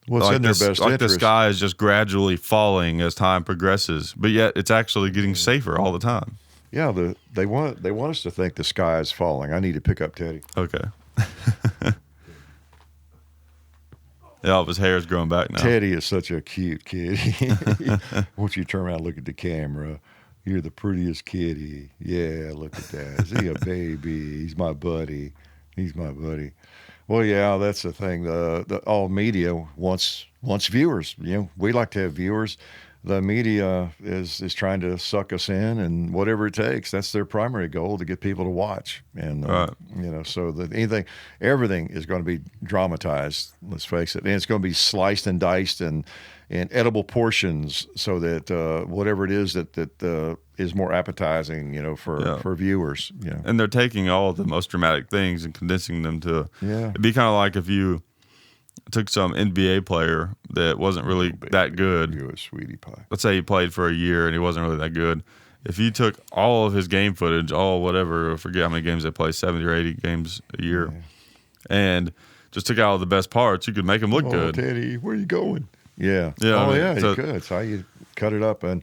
What's in their best like interest? the sky is just gradually falling as time progresses, but yet it's actually getting safer all the time. Yeah, they want us to think the sky is falling. I need to pick up Teddy. Okay. Yeah, his hair is growing back now. Teddy is such a cute kitty. Once you turn around and look at the camera, you're the prettiest kitty. Yeah, look at that. Is he a baby? He's my buddy. Well, yeah, that's the thing. The all media wants viewers. We like to have viewers. The media is trying to suck us in, and whatever it takes. That's their primary goal, to get people to watch. And so that everything is going to be dramatized. Let's face it, and it's going to be sliced and diced and in edible portions, so that whatever it is that is more appetizing, for viewers. And they're taking all the most dramatic things and condensing them to. It'd be kind of like if you took some NBA player that wasn't really that good. You're a sweetie pie. Let's say he played for a year and he wasn't really that good. If you took all of his game footage, I forget how many games they play, 70 or 80 games a year, and just took out all the best parts, you could make him look good. Teddy, where are you going? Yeah. Yeah. You could. It's how you cut it up. And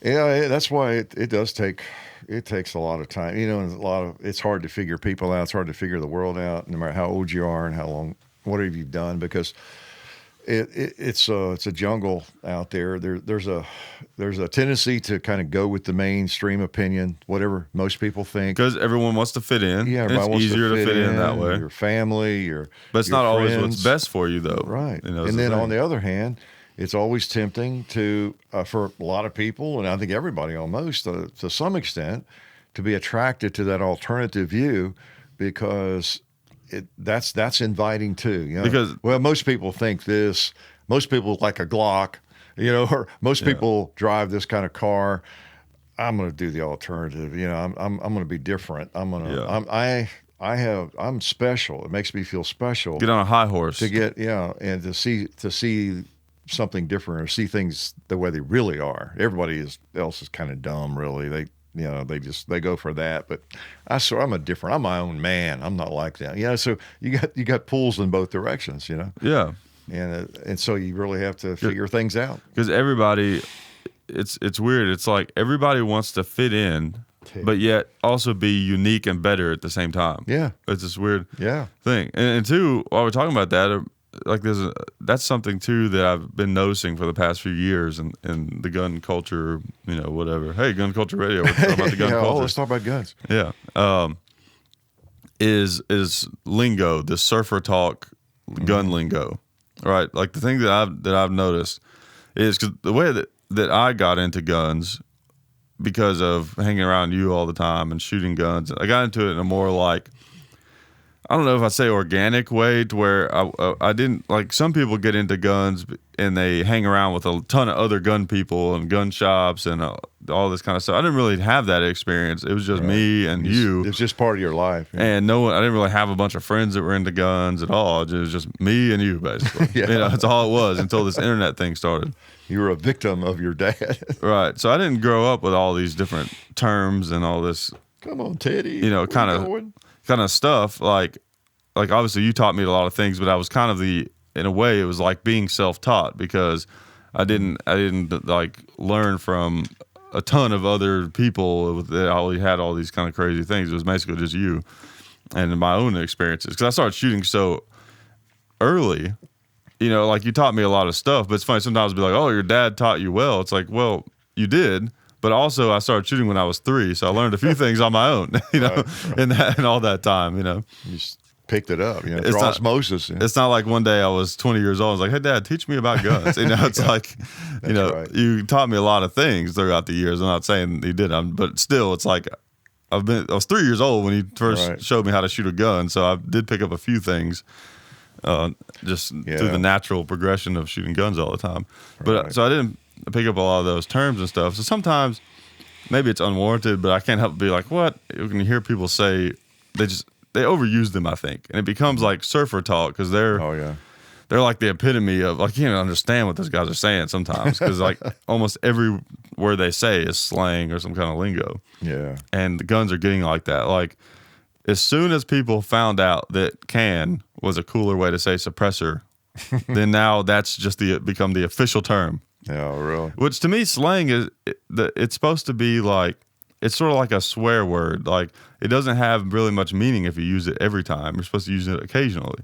that's why it does take. It takes a lot of time. And it's hard to figure people out. It's hard to figure the world out, no matter how old you are and how long. What have you done? Because it's a jungle out there. There's a tendency to kind of go with the mainstream opinion, whatever most people think. Because everyone wants to fit in. Yeah, it's easier to fit in that way. Your family, but it's your not friends. Always what's best for you, though. Right. And then on the other hand, it's always tempting to for a lot of people, and I think everybody almost to some extent, to be attracted to that alternative view, because that's inviting too. Because most people think this. Most people like a Glock, or most people drive this kind of car. I'm going to do the alternative. I'm going to be different. I'm special. It makes me feel special. Get on a high horse to get and to see something different, or see things the way they really are. Everybody else is kind of dumb, really. They go for that, but I'm my own man. I'm not like that. So you got pulls in both directions, Yeah. And so you really have to figure things out. Because everybody, it's weird. It's like everybody wants to fit in, but yet also be unique and better at the same time. Yeah. It's this weird thing. And two, while we're talking about that, like that's something too that I've been noticing for the past few years in the gun culture, whatever. Hey, Gun Culture Radio. We're talking about the gun culture. Let's talk about guns. Yeah. Is lingo, the surfer talk, gun lingo, right? Like the thing that I've noticed is, because the way that I got into guns, because of hanging around you all the time and shooting guns, I got into it in a more like I don't know if I say organic way to where I didn't like some people get into guns and they hang around with a ton of other gun people and gun shops and all this kind of stuff. I didn't really have that experience. It was just me and you. It's just part of your life. Yeah. And no one, I didn't really have a bunch of friends that were into guns at all. It was just me and you, basically. That's all it was until this internet thing started. You were a victim of your dad. Right. So I didn't grow up with all these different terms and all this. Come on, Teddy. Kind of stuff. Like obviously you taught me a lot of things, but I was kind of in a way, it was like being self-taught because I didn't like learn from a ton of other people that always had all these kind of crazy things. It was basically just you and my own experiences. Because I started shooting so early, like you taught me a lot of stuff, but it's funny sometimes be like, oh, your dad taught you well. It's like, well, you did. But also, I started shooting when I was 3, so I learned a few things on my own, right. in all that time, You just picked it up, through osmosis. It's not like one day I was 20 years old. I was like, hey, Dad, teach me about guns. It's like, right. You taught me a lot of things throughout the years. I'm not saying you did, but still, it's like I was 3 years old when you first showed me how to shoot a gun, so I did pick up a few things. Just through the natural progression of shooting guns all the time. But so I didn't pick up a lot of those terms and stuff. So sometimes maybe it's unwarranted, but I can't help but be like, what? When you hear people say, they overuse them, I think. And it becomes like surfer talk because they're like the epitome of, like, you can't understand what those guys are saying sometimes because like almost every word they say is slang or some kind of lingo. Yeah. And the guns are getting like that. Like, as soon as people found out that can was a cooler way to say suppressor, then now that's just become the official term. Yeah, really. Which to me, slang is it's supposed to be like, it's sort of like a swear word. Like, it doesn't have really much meaning if you use it every time. You're supposed to use it occasionally.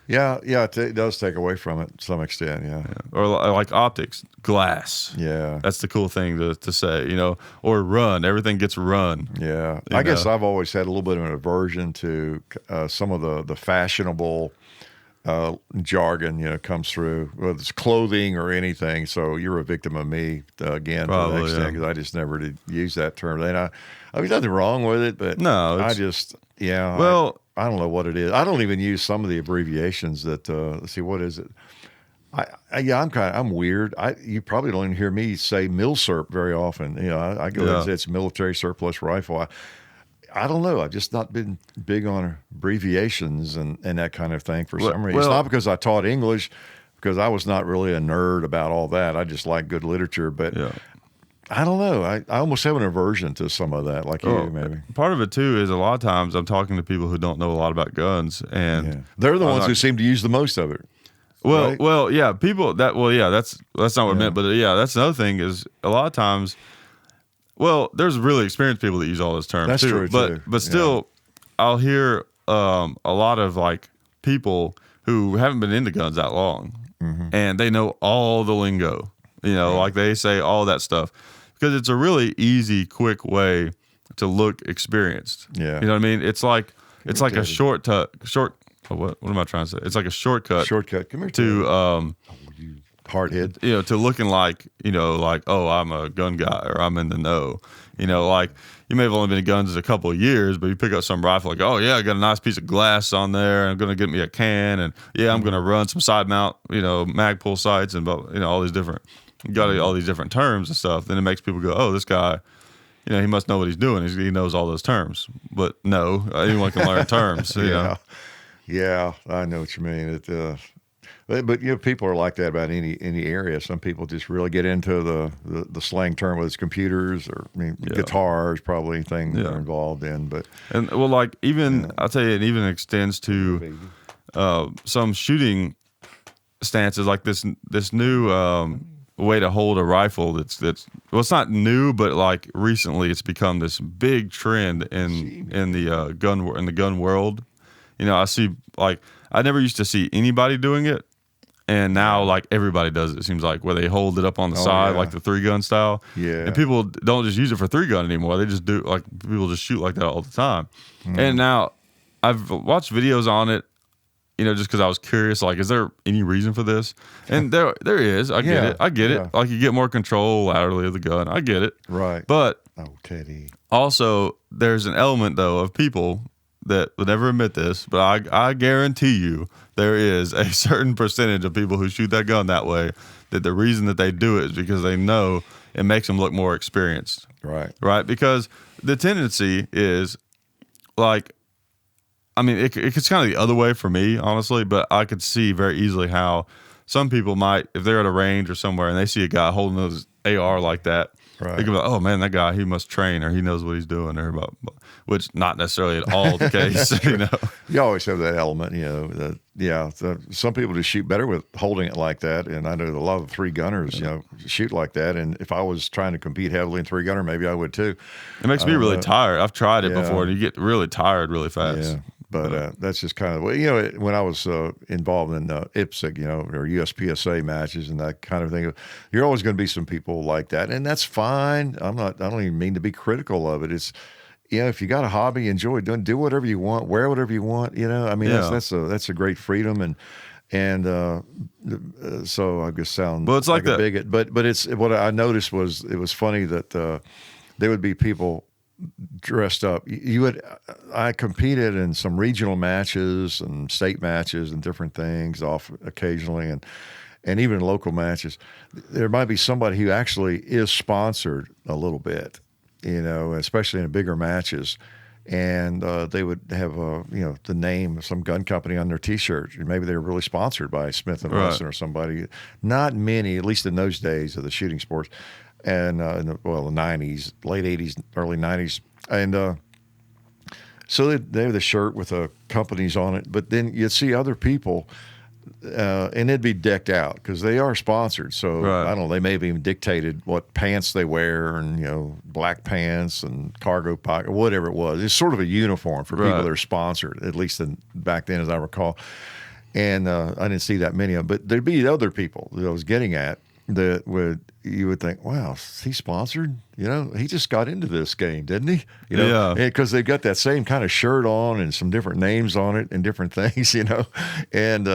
Yeah, it does take away from it to some extent, yeah. Or like optics, glass. Yeah. That's the cool thing to say, or run. Everything gets run. Yeah. I guess I've always had a little bit of an aversion to some of the fashionable jargon, comes through, whether it's clothing or anything. So you're a victim of me again, probably, to the extent, because I just never did use that term. And I mean, nothing wrong with it, but no, I just, well, I don't know what it is. I don't even use some of the abbreviations that, let's see, what is it? I'm weird. You probably don't even hear me say MILSERP very often. I go and say it's military surplus rifle. I don't know. I've just not been big on abbreviations and that kind of thing for some reason. It's not because I taught English, because I was not really a nerd about all that. I just like good literature, but I don't know. I almost have an aversion to some of that, like you, maybe. Part of it, too, is a lot of times I'm talking to people who don't know a lot about guns, and they're the ones who seem to use the most of it. Well, right? well, yeah, people that, that's not what I meant, but that's another thing is a lot of times, there's really experienced people that use all those terms. That's too, true, but still, I'll hear a lot of like people who haven't been into guns that long, and they know all the lingo, like they say all that stuff, because it's a really easy, quick way to look experienced. Yeah, you know what I mean? It's like a what am I trying to say? It's like a shortcut. Come here to hardhead. To looking like, oh, I'm a gun guy or I'm in the know. Like you may have only been in guns a couple of years, but you pick up some rifle like, oh yeah, I got a nice piece of glass on there, and I'm gonna get me a can, and I'm gonna run some side mount, mag pull sights, and all these different, all these different terms and stuff. Then it makes people go, oh, this guy, he must know what he's doing. He knows all those terms. But no, anyone can learn terms. Yeah, I know what you mean. But people are like that about any area. Some people just really get into the slang term, whether it's computers or guitars, probably anything they're involved in. But I'll tell you, it even extends to some shooting stances, like this new way to hold a rifle. That's it's not new, but like recently it's become this big trend in the gun world. I see, like, I never used to see anybody doing it, and now like everybody does it. It seems like, where they hold it up on the side, like the 3-gun style. Yeah, and people don't just use it for 3-gun anymore. They just do, like, people just shoot like that all the time. And now I've watched videos on it, just because I was curious. Like, is there any reason for this? And there is. I get it. I get it. Like, you get more control laterally of the gun. I get it. Right. But Teddy. Also, there's an element though of people that would never admit this, but I guarantee you there is a certain percentage of people who shoot that gun that way that the reason that they do it is because they know it makes them look more experienced. Right? Because the tendency is like, I mean, it's kind of the other way for me, honestly, but I could see very easily how some people might, if they're at a range or somewhere and they see a guy holding his AR like that, they can be like, oh man, that guy, he must train or he knows what he's doing, or about, which not necessarily at all the case. You know, you always have that element. You know, some people just shoot better with holding it like that, and I know a lot of the 3-gunners, you know, shoot like that. And if I was trying to compete heavily in 3-gunner, maybe I would too. It makes me really tired. I've tried it before, and you get really tired really fast. Yeah. But that's just kind of, you know, when I was involved in IPSC, you know, or USPSA matches and that kind of thing, you're always going to be some people like that, and that's fine. I don't even mean to be critical of it. It's, you know, if you got a hobby, enjoy doing, do whatever you want, wear whatever you want. You know, I mean, that's a great freedom, and so I just sound it's like a bigot, but it's what I noticed was it was funny that there would be people dressed up. I competed in some regional matches and state matches and different things off occasionally, and even local matches. There might be somebody who actually is sponsored a little bit, you know, especially in bigger matches. And they would have the name of some gun company on their T-shirt. Maybe they were really sponsored by Smith & Wesson or somebody. Not many, at least in those days of the shooting sports. And the 90s, late 80s, early 90s. And so they have the shirt with the companies on it. But then you'd see other people, and it'd be decked out because they are sponsored. So, I don't know, they may have even dictated what pants they wear and, you know, black pants and cargo pocket, whatever it was. It's sort of a uniform for people that are sponsored, at least back then, as I recall. And I didn't see that many of them. But there'd be other people that I was getting at that you would think, wow, is he sponsored? You know, he just got into this game, didn't he? You know, because they've got that same kind of shirt on and some different names on it and different things, you know, and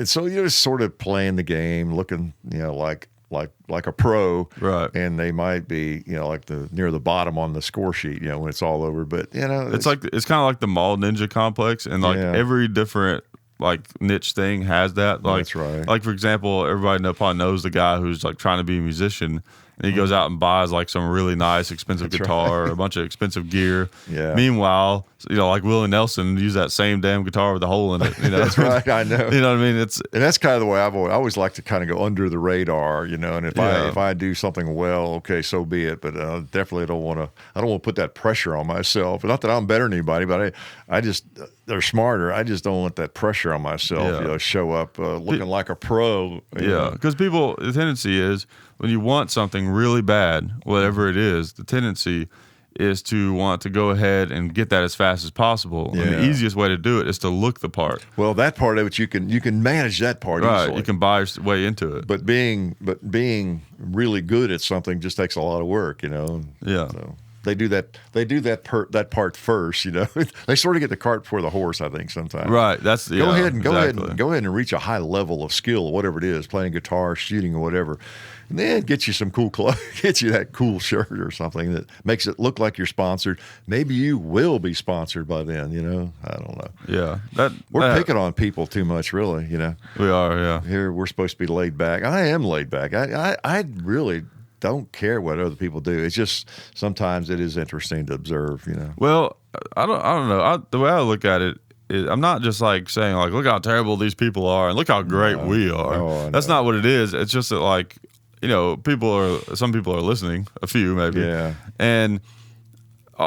so you're just sort of playing the game, looking, you know, like a pro, right? And they might be, you know, like near the bottom on the score sheet, you know, when it's all over. But you know, it's kind of like the mall ninja complex, and like every different like niche thing has that. Like, that's right. Like, for example, everybody probably knows the guy who's like trying to be a musician, and he goes out and buys like some really nice, expensive guitar, or a bunch of expensive gear. Yeah. Meanwhile, you know, like Willie Nelson used that same damn guitar with a hole in it. You know? That's right. I know. You know what I mean? And that's kind of the way I always like to kind of go under the radar, you know. And if I do something well, okay, so be it. But definitely don't want to put that pressure on myself. Not that I'm better than anybody, but I just they're smarter. I just don't want that pressure on myself. You know, show up looking like a pro. Yeah, because the tendency is when you want something really bad, whatever it is, the tendency is to want to go ahead and get that as fast as possible. Yeah. And the easiest way to do it is to look the part. Well, that part of it, you can manage that part easily. You can buy your way into it. But being really good at something just takes a lot of work, you know. Yeah. So they do that part first, you know. They sort of get the cart before the horse, I think, sometimes. Right. Go ahead and reach a high level of skill, whatever it is, playing guitar, shooting, or whatever. And then get you some cool clothes, get you that cool shirt or something that makes it look like you're sponsored. Maybe you will be sponsored by then, you know. I don't know. Yeah. We're picking on people too much, really, you know. We are, yeah. Here we're supposed to be laid back. I am laid back. I really don't care what other people do. It's just sometimes it is interesting to observe, you know. Well, I don't know. The way I look at it, I'm not just like saying like, look how terrible these people are and look how great we are. That's not what it is. It's just that, like, you know, some people are listening, a few maybe. Yeah. And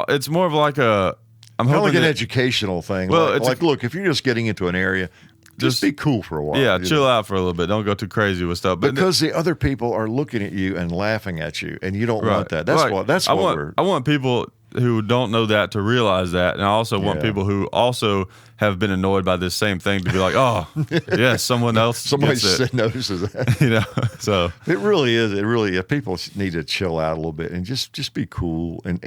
it's more of like I'm hoping like an educational thing. Well, look, if you're just getting into an area, just be cool for a while. Yeah, chill out for a little bit. Don't go too crazy with stuff. Because the other people are looking at you and laughing at you, and you don't want that. I want people who don't know that to realize that, and I also want people who also have been annoyed by this same thing to be like, oh, yes, somebody notices that. You know, so it really is. People need to chill out a little bit and just be cool, and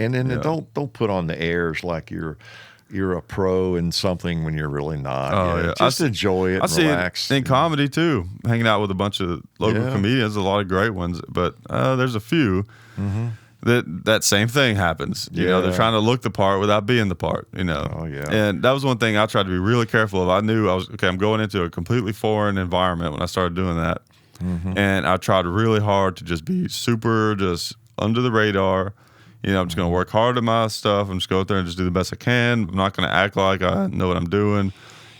don't put on the airs like you're a pro in something when you're really not. Just enjoy it and relax. See it in comedy too, hanging out with a bunch of local comedians, a lot of great ones, but there's a few. Mm-hmm. that same thing happens. You know, they're trying to look the part without being the part, you know. Oh, yeah. And that was one thing I tried to be really careful of. I knew I'm going into a completely foreign environment when I started doing that. And I tried really hard to just be super just under the radar. You know, I'm just going to work hard at my stuff. I'm just go out there and just do the best I can. I'm not going to act like I know what I'm doing.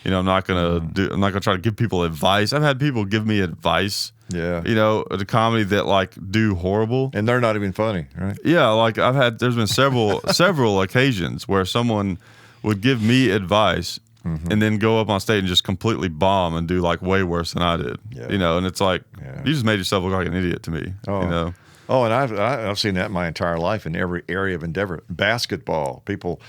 You know, I'm not going to try to give people advice. I've had people give me advice. Yeah. You know, the comedy that like do horrible. And they're not even funny, right? Yeah, like there's been several occasions where someone would give me advice and then go up on stage and just completely bomb and do like way worse than I did. Yeah. You know, and it's like, you just made yourself look like an idiot to me. Oh. You know? Oh, and I've seen that my entire life in every area of endeavor. Basketball, people,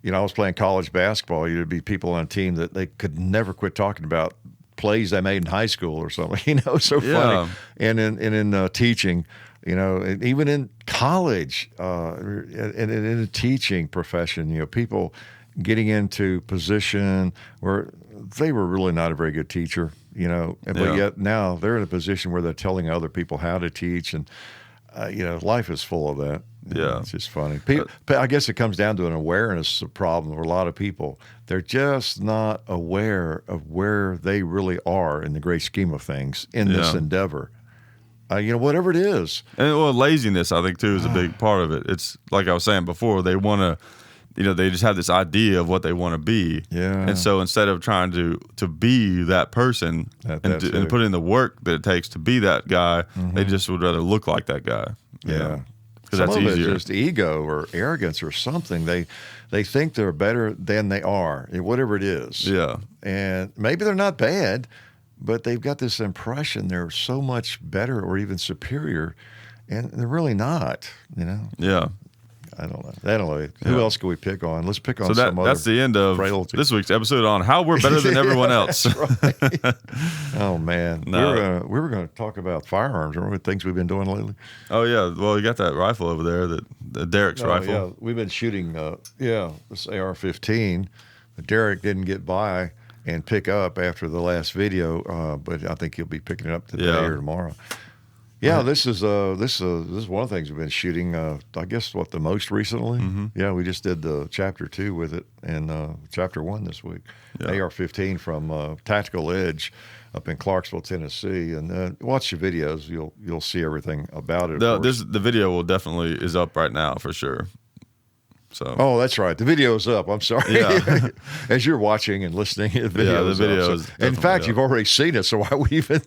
you know, I was playing college basketball. You'd be people on a team that they could never quit talking about plays they made in high school or something. You know, so funny. And in teaching, you know, and even in college, and in the teaching profession, you know, people getting into position where they were really not a very good teacher, you know, but yet now they're in a position where they're telling other people how to teach, and you know, life is full of that. Yeah. It's just funny. I guess it comes down to an awareness problem for a lot of people. They're just not aware of where they really are in the great scheme of things in this endeavor. You know, whatever it is. And well, laziness, I think, too, is a big part of it. It's like I was saying before, they want to, you know, they just have this idea of what they want to be. Yeah. And so instead of trying to be that person and put in the work that it takes to be that guy, they just would rather look like that guy. Yeah. Because Some that's of easier. it's just ego or arrogance or something. They think they're better than they are, whatever it is. Yeah. And maybe they're not bad, but they've got this impression they're so much better or even superior, and they're really not, you know? Yeah. I don't know. Who else can we pick on? Let's pick on So that's the end of frailty. this week's episode on how we're better than everyone else. Right. Oh, man. No. We were going to talk about firearms. Remember things we've been doing lately? Oh, yeah. Well, you got that rifle over there, the Derek's rifle. Yeah, we've been shooting, this AR-15. Derek didn't get by and pick up after the last video, but I think he'll be picking it up today or tomorrow. Yeah, this is one of the things we've been shooting. I guess the most recently. Yeah, we just did the chapter 2 with it and chapter 1 this week. AR-15 from Tactical Edge up in Clarksville, Tennessee, and watch the videos. You'll see everything about it. The video is up right now for sure. So. Oh, that's right. The video's up. I'm sorry. Yeah. As you're watching and listening, the video is up. So, in fact, you've already seen it, so why we even?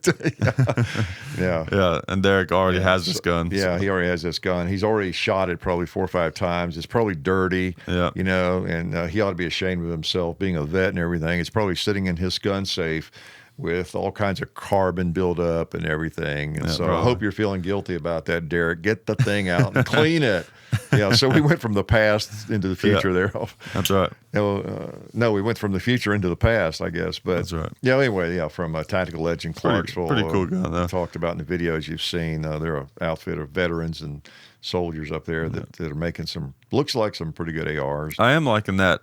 Yeah. Yeah. And Derek already has this gun. Yeah, so. he already has this gun. He's already shot it probably 4 or 5 times. It's probably dirty. Yeah. You know, and he ought to be ashamed of himself, being a vet and everything. It's probably sitting in his gun safe with all kinds of carbon buildup and everything. And so probably. I hope you're feeling guilty about that, Derek. Get the thing out and clean it. Yeah, so we went from the past into the future there. That's right. No, we went from the future into the past, I guess. But that's right. Yeah, anyway, from Tactical Edge in Clarksville. Pretty cool gun, though. Talked about in the videos you've seen. They're an outfit of veterans and soldiers up there that are making looks like some pretty good ARs. I am liking that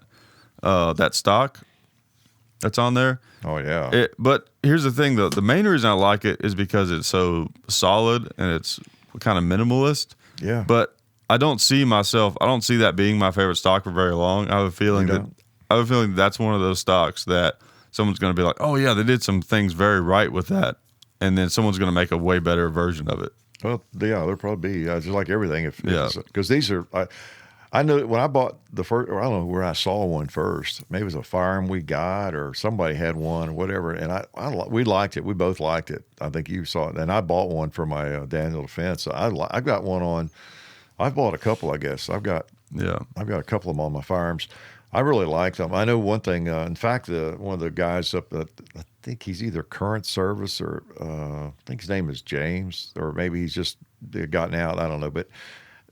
stock that's on there. Oh, yeah. But here's the thing, though. The main reason I like it is because it's so solid and it's kind of minimalist. Yeah. But I don't see that being my favorite stock for very long. I have a feeling that's one of those stocks that someone's going to be like, oh, yeah, they did some things very right with that. And then someone's going to make a way better version of it. Well, yeah, there'll probably be just like everything. Because these are, I know when I bought the first, or I don't know where I saw one first. Maybe it was a firearm we got, or somebody had one, or whatever. And we liked it. We both liked it. I think you saw it. And I bought one for my Daniel Defense. So I got one on. I've bought a couple, I guess. I've got a couple of them on my firearms. I really like them. I know one thing. In fact, one of the guys up at, I think he's either current service or I think his name is James, or maybe he's just gotten out. I don't know, but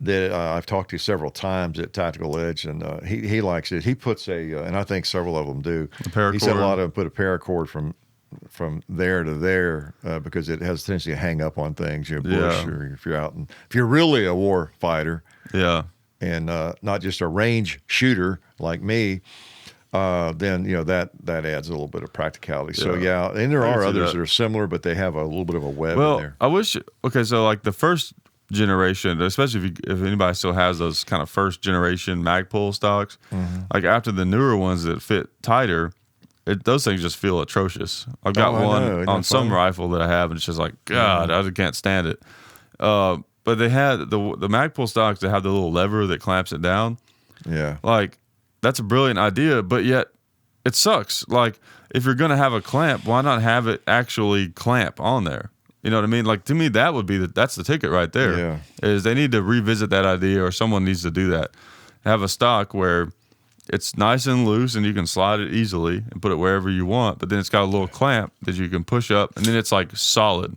that I've talked to several times at Tactical Edge, and he likes it. He puts and I think several of them do. He said a lot of them put a paracord from there to there because it has a tendency to hang up on things, bush, or if you're out, and if you're really a war fighter, and not just a range shooter like me, then that adds a little bit of practicality. So and there are others that are similar, but they have a little bit of a web in there. I wish. Okay, so like the first generation, especially if anybody still has those kind of first generation Magpul stocks, like after the newer ones that fit tighter, those things just feel atrocious. I've got one on some rifle that I have, and it's just like, God, I can't stand it. But they had the Magpul stocks that have the little lever that clamps it down. Yeah. Like, that's a brilliant idea, but yet it sucks. Like, if you're going to have a clamp, why not have it actually clamp on there? You know what I mean? Like, to me, that would be that's the ticket right there. Yeah. Is they need to revisit that idea, or someone needs to do that. Have a stock where it's nice and loose and you can slide it easily and put it wherever you want, but then it's got a little clamp that you can push up, and then it's like solid.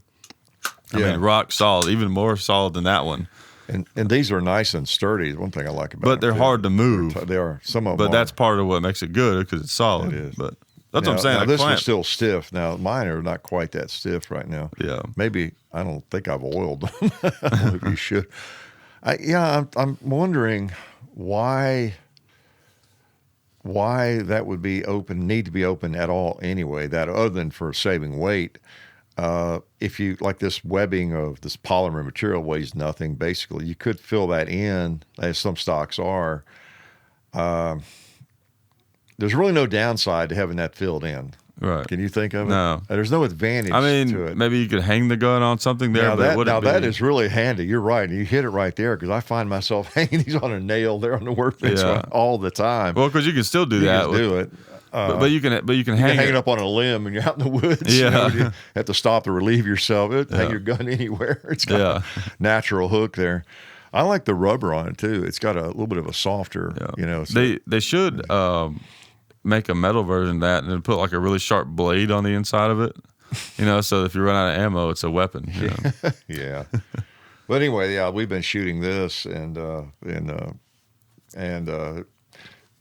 I mean, rock solid, even more solid than that one. And these are nice and sturdy. One thing I like about them. But they're hard to move. They are. Some of them But that's part of what makes it good, because it's solid. It is. But that's what I'm saying. Now this one's still stiff. Now, mine are not quite that stiff right now. Yeah. Maybe, I don't think I've oiled them. Maybe you should. I'm wondering why that would need to be open at all anyway, that other than for saving weight. If you, like, this webbing of this polymer material weighs nothing, basically, you could fill that in, as some stocks are. There's really no downside to having that filled in. Right. Can you think of it? No. There's no advantage to it. Maybe you could hang the gun on something there. That is really handy. You're right. You hit it right there, because I find myself hanging these on a nail there on the workbench all the time. Well, because you can still do that. Do it. But you can hang it up on a limb, and you're out in the woods. Yeah. You have to stop to relieve yourself. Hang your gun anywhere. It's got a natural hook there. I like the rubber on it too. It's got a little bit of a softer, So. They should make a metal version of that and then put like a really sharp blade on the inside of it. So if you run out of ammo, it's a weapon. Yeah. But anyway, we've been shooting this, and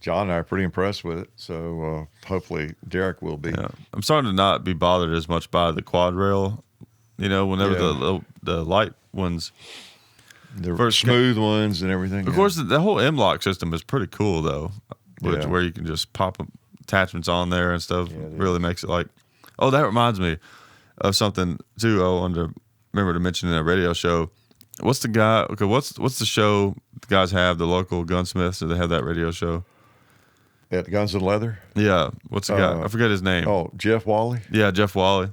John and I are pretty impressed with it. So hopefully Derek will be. Yeah. I'm starting to not be bothered as much by the quad rail. Whenever the light ones, the smooth ones and everything. Of course, the whole M-LOK system is pretty cool though, where you can just pop attachments on there and stuff. Really makes it like. Oh, that reminds me of something too. I wanted to remember to mention in a radio show. What's the guy? Okay, what's the show the guys have? The local gunsmiths. Do they have that radio show? At Guns and Leather? Yeah. What's the guy? I forget his name. Oh, Jeff Wally? Yeah, Jeff Wally.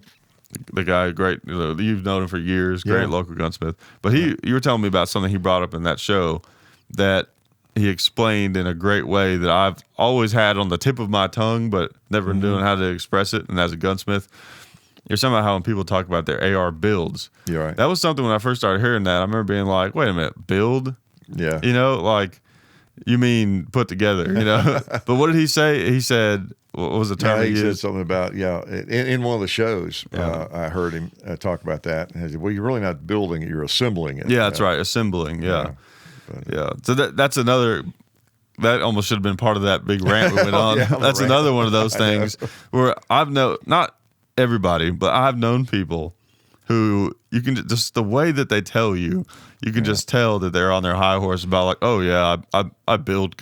The guy, great. You've known him for years. Great local gunsmith. But you were telling me about something he brought up in that show that he explained in a great way that I've always had on the tip of my tongue, but never knew how to express it. And as a gunsmith, you're talking about how when people talk about their AR builds. You're right. That was something when I first started hearing that. I remember being like, wait a minute, build? Yeah. Like, you mean put together, But what did he say? He said, what was the term he said something about, in one of the shows, I heard him talk about that. And he said, well, you're really not building it, you're assembling it. Yeah, that's right, assembling, yeah. So that's another, that almost should have been part of that big rant we went on. That's another one of those things where not everybody, but I've known people who you can just the way that they tell you can just tell that they're on their high horse about like, oh yeah, I build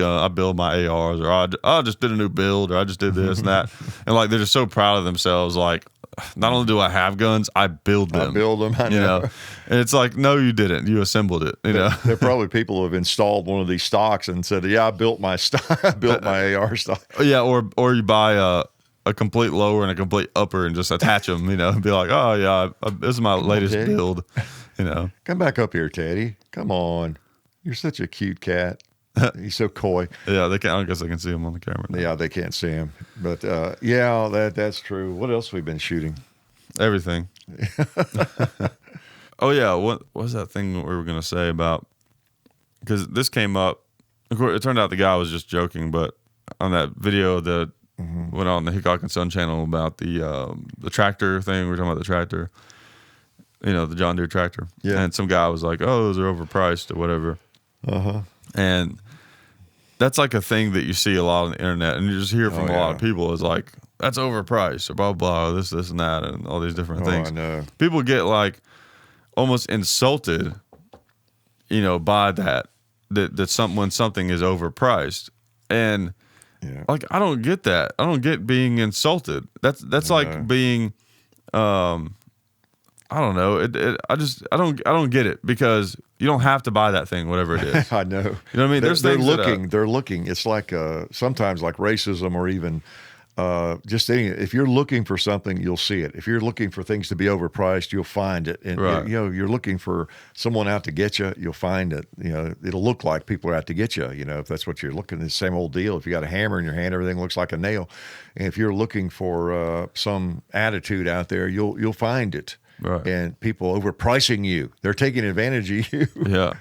my ARs, or I just did a new build, or I just did this and that, and like they're just so proud of themselves. Like, not only do I have guns, I build them. I know. And it's like, no, you didn't. You assembled it. There are probably people who have installed one of these stocks and said, yeah, I built my stock, I built my AR stock. Yeah, or you buy a complete lower and a complete upper and just attach them, and be like, oh yeah, this is my latest build, Come back up here, Teddy. Come on. You're such a cute cat. He's so coy. Yeah, I guess I can see him on the camera now. Yeah, they can't see him. But that's true. What else have we been shooting? Everything. Oh yeah, what was that thing we were going to say about, because this came up, of course, it turned out the guy was just joking, but on that video that went on the Hickok and Son channel about the tractor thing. We were talking about the tractor, the John Deere tractor. Yeah. And some guy was like, oh, those are overpriced or whatever. And that's like a thing that you see a lot on the internet, and you just hear from a lot of people is like, that's overpriced, or blah, blah, this and that, and all these different things. I know. People get like almost insulted, by that when something is overpriced. And like, I don't get that. I don't get being insulted. That's like being, I don't know. I don't get it, because You don't have to buy that thing, whatever it is. I know. You know what I mean? They're things looking. They're looking. It's like sometimes like racism or even just anything. If you're looking for something, you'll see it. If you're looking for things to be overpriced, you'll find it. And Right. you're looking for someone out to get you, you'll find it. It'll look like people are out to get you. If that's what you're looking. The same old deal. If you got a hammer in your hand, everything looks like a nail. And if you're looking for some attitude out there, you'll find it. Right. And people overpricing you, they're taking advantage of you. Yeah.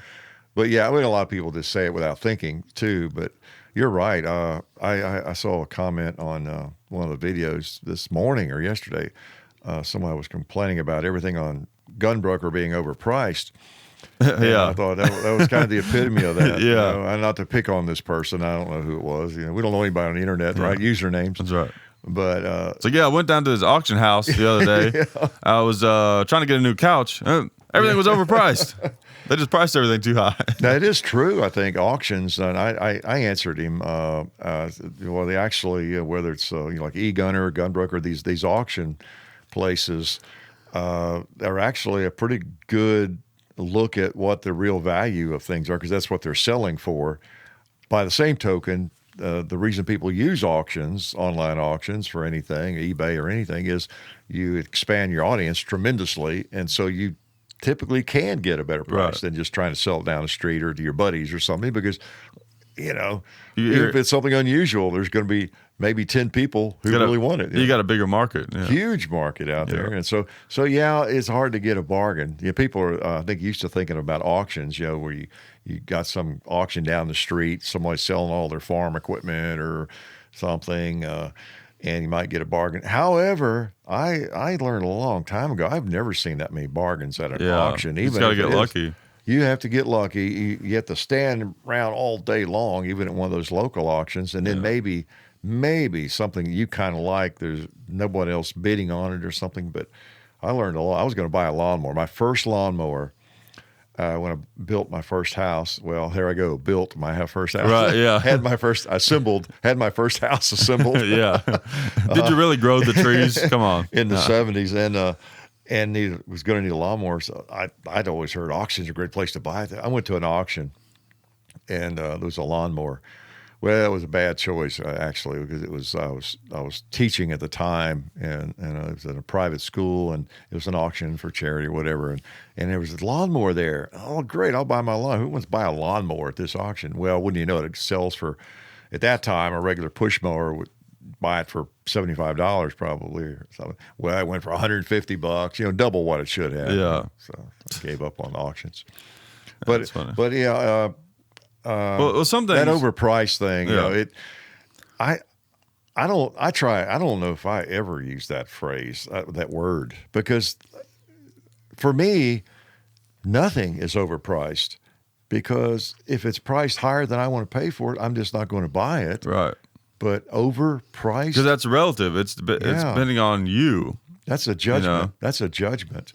But yeah, I mean, a lot of people just say it without thinking too. But you're right. I saw a comment on one of the videos this morning or yesterday. Somebody was complaining about everything on Gunbroker being overpriced. Yeah. I thought that was kind of the epitome of that. Yeah. Not to pick on this person. I don't know who it was. We don't know anybody on the internet, right? Usernames. That's right. But So, yeah, I went down to this auction house the other day. I was trying to get a new couch. Everything was overpriced. They just priced everything too high. Now, it is true, I think, auctions, and I answered him, well, they actually, whether it's like eGunner or Gunbroker, these auction places are actually a pretty good look at what the real value of things are, because that's what they're selling for. By the same token, the reason people use auctions, online auctions for anything, eBay or anything, is you expand your audience tremendously, and so you typically can get a better price than just trying to sell it down the street or to your buddies or something, because even if it's something unusual, there's going to be maybe 10 people who really want it. You got a bigger market. Yeah. Huge market out there. And so yeah, it's hard to get a bargain. People are, I think, used to thinking about auctions, where you got some auction down the street, somebody selling all their farm equipment or something, and you might get a bargain. However, I learned a long time ago, I've never seen that many bargains at an auction. You just got to get lucky. You have to get lucky. You have to stand around all day long, even at one of those local auctions, and then maybe something you kind of like, there's nobody else bidding on it or something. But I learned a lot. I was going to buy a lawnmower. My first lawnmower, when I built my first house, well, here I go, built my first house. Right, yeah. Had my first house assembled. Yeah. Did you really grow the trees? Come on. In the 70s. And he was going to need a lawnmower. So I'd always heard auctions are a great place to buy it. I went to an auction, and there was a lawnmower. Well, it was a bad choice, actually, because I was teaching at the time, and I was at a private school, and it was an auction for charity or whatever, and there was a lawnmower there. Oh, great! I'll buy my lawn. Who wants to buy a lawnmower at this auction? Well, wouldn't you know it sells for, at that time, a regular push mower would buy it for $75 probably or something. Well, it went for $150, double what it should have. Yeah. So I gave up on auctions. But funny. But yeah. Well, some things, that overpriced thing, I don't know if I ever use that phrase, that word, because for me, nothing is overpriced, because if it's priced higher than I want to pay for it, I'm just not going to buy it. Right. But overpriced, because that's relative. It's depending on you. That's a judgment. That's a judgment.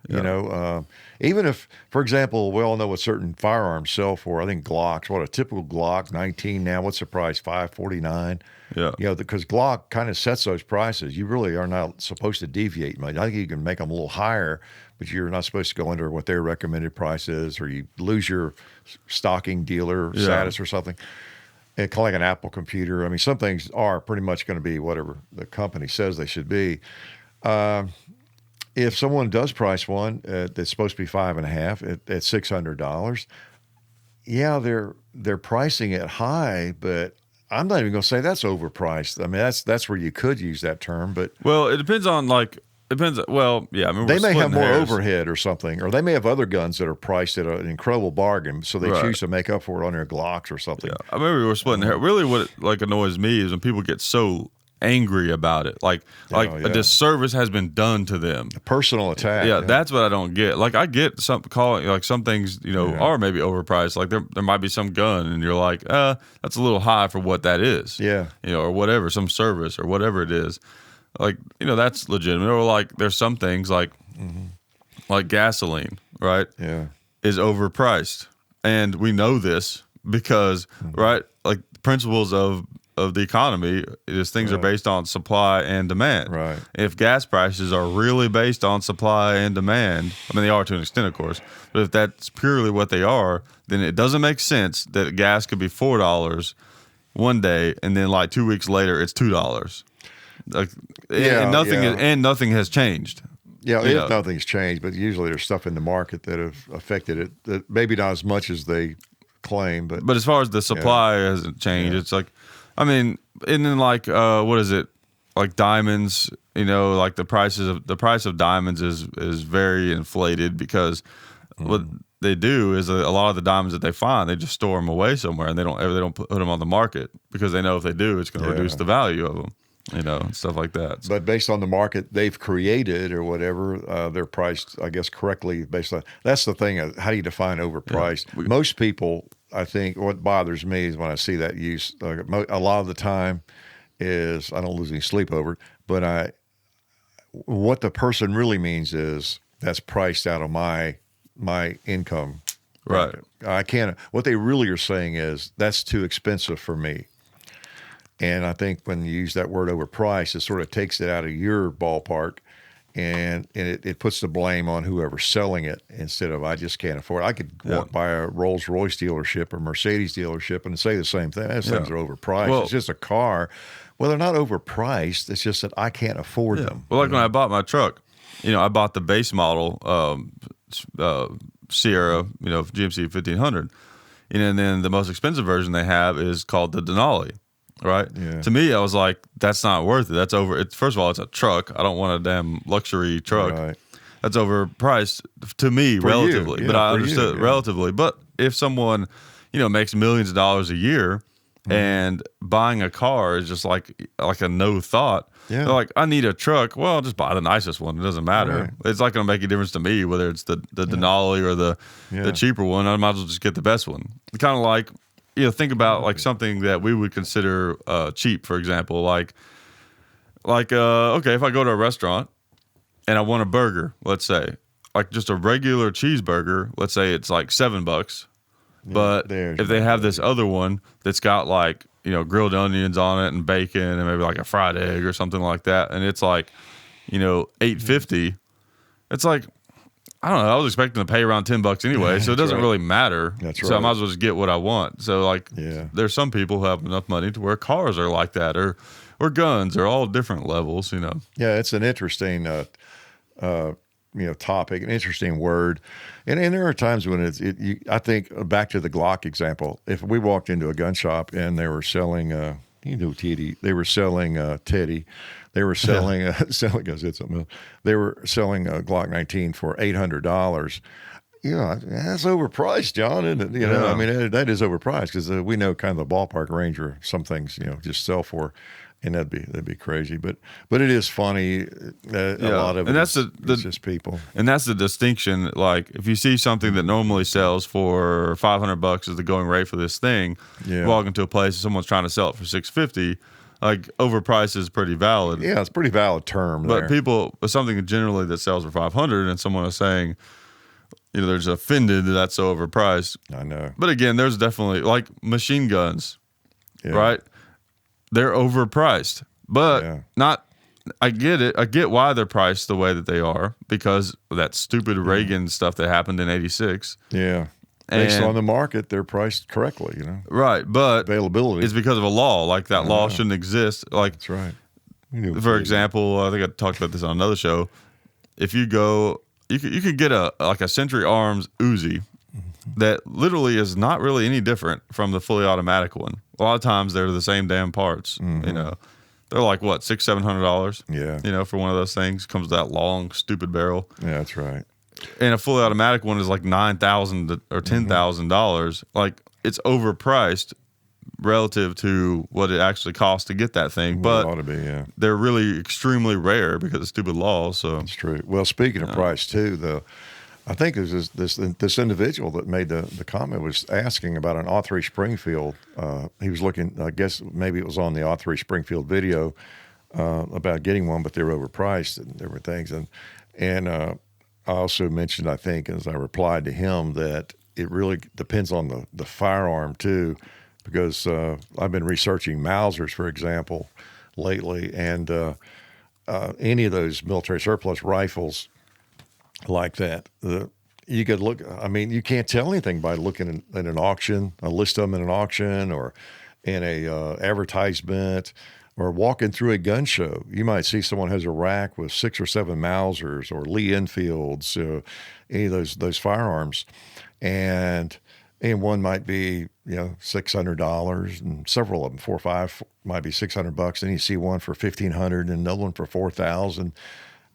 Even if, for example, we all know what certain firearms sell for. I think Glocks, what a typical Glock 19 now, what's the price? $549. Yeah. Because Glock kind of sets those prices. You really are not supposed to deviate much. I think you can make them a little higher, but you're not supposed to go under what their recommended price is, or you lose your stocking dealer status or something. Kind of like an Apple computer. I mean, some things are pretty much going to be whatever the company says they should be. If someone does price one that's supposed to be $5.50 at $600, they're pricing it high, but I'm not even going to say that's overpriced. I mean, that's where you could use that term, but it depends on Well, yeah, I mean, they may have more overhead or something, or they may have other guns that are priced at an incredible bargain, so they choose to make up for it on their Glocks or something. Yeah, I remember we were splitting hair. Really, what annoys me is when people get so angry about it, a disservice has been done to them. A personal attack. Yeah, that's what I don't get. Like, I get some things, are maybe overpriced. Like there might be some gun, and you're like, that's a little high for what that is. Yeah, or whatever, some service or whatever it is. Like, that's legitimate. Or like there's some things like gasoline, right? Yeah, is overpriced, and we know this because right, like the principles of of the economy is things are Right. based on supply and demand. Right. If gas prices are really based on supply and demand, I mean, they are to an extent, of course, but if that's purely what they are, then it doesn't make sense that gas could be $4 one day and then like 2 weeks later it's $2. Like, Yeah, and nothing has changed. Yeah, You if know. nothing's changed, but usually there's stuff in the market that have affected it that maybe not as much as they claim, but But as far as the supply hasn't changed, Yeah. it's like, I mean, and then like, what is it? Like diamonds, like the price of diamonds is very inflated because what they do is a lot of the diamonds that they find, they just store them away somewhere and they don't put them on the market because they know if they do, it's going to reduce the value of them, and stuff like that. So, but based on the market they've created or whatever, they're priced, I guess, correctly based on. That's the thing. How do you define overpriced? Most people, I think, what bothers me is when I see that use. A lot of the time, is I don't lose any sleep over it, but what the person really means is that's priced out of my income. right. I can't. What they really are saying is that's too expensive for me. And I think when you use that word overpriced, it sort of takes it out of your ballpark, and it puts the blame on whoever's selling it instead of I just can't afford it. I could walk by a Rolls Royce dealership or Mercedes dealership and say the same thing. Those things are overpriced. Well, it's just a car. Well, they're not overpriced. It's just that I can't afford them. Well, like when I bought my truck, I bought the base model Sierra, GMC 1500, and then the most expensive version they have is called the Denali. Right. Yeah. To me, I was like, that's not worth it. That's over. First of all, it's a truck. I don't want a damn luxury truck. Right. That's overpriced to me, For relatively. you. But Yeah, I for understood you, yeah. relatively. But if someone, makes millions of dollars a year, and buying a car is just like a no thought. Yeah. They're like, I need a truck. Well, I'll just buy the nicest one. It doesn't matter. Right. It's not going to make a difference to me whether it's the Denali or the cheaper one. I might as well just get the best one. Kind of like. Think about like something that we would consider cheap, for example, like okay, if I go to a restaurant and I want a burger, let's say, like just a regular cheeseburger, let's say it's like $7, but if they have this other one that's got like grilled onions on it and bacon and maybe like a fried egg or something like that, and it's like $8.50, it's like. I don't know. I was expecting to pay around $10 anyway, so it doesn't really matter. That's So I right. might as well just get what I want. So like, there's some people who have enough money to where cars are like that, or guns, or all different levels. Yeah, it's an interesting, topic, an interesting word, and there are times when I think back to the Glock example. If we walked into a gun shop and they were selling, Teddy, they were selling Teddy. They were selling, I said something else. They were selling a Glock 19 for $800. That's overpriced, John. And I mean, that is overpriced because we know kind of the ballpark range where some things, just sell for, and that'd be crazy. But it is funny. A lot of and it that's it's just people. And that's the distinction. Like if you see something that normally sells for $500 is the going rate for this thing, you walk into a place and someone's trying to sell it for $650. Like overpriced is pretty valid. Yeah, it's a pretty valid term. But people, something generally that sells for $500, and someone is saying, they're just offended that that's so overpriced. I know. But again, there's definitely like machine guns, right? They're overpriced, but not. I get it. I get why they're priced the way that they are because of that stupid Reagan stuff that happened in '86. Yeah. Based on the market, they're priced correctly, Right, but availability. It's because of a law. Like that law shouldn't exist. Like That's right. For example, I think I talked about this on another show. If you go, you could get a Century Arms Uzi that literally is not really any different from the fully automatic one. A lot of times they're the same damn parts. They're like what $600-700. Yeah. For one of those things. Comes with that long stupid barrel. Yeah, that's right. And a fully automatic one is like $9,000 or $10,000. Like it's overpriced relative to what it actually costs to get that thing. Well, But it ought to be, yeah. they're really extremely rare because of stupid laws. So That's true. Well, speaking of price too, though, I think it was this individual that made the comment was asking about an R3 Springfield. He was looking, I guess maybe it was on the R3 Springfield video about getting one, but they were overpriced and different things. And I also mentioned, I think, as I replied to him, that it really depends on the firearm too. because I've been researching Mausers, for example, lately, and any of those military surplus rifles like that, you could look. I mean, you can't tell anything by looking at an auction, a list of them in an auction, or in a advertisement, or walking through a gun show. You might see someone has a rack with 6 or 7 Mausers or Lee Enfields, any of those firearms, and one might be $600, and several of them, 4 or 5, might be $600. Then you see one for $1,500 and another one for $4,000.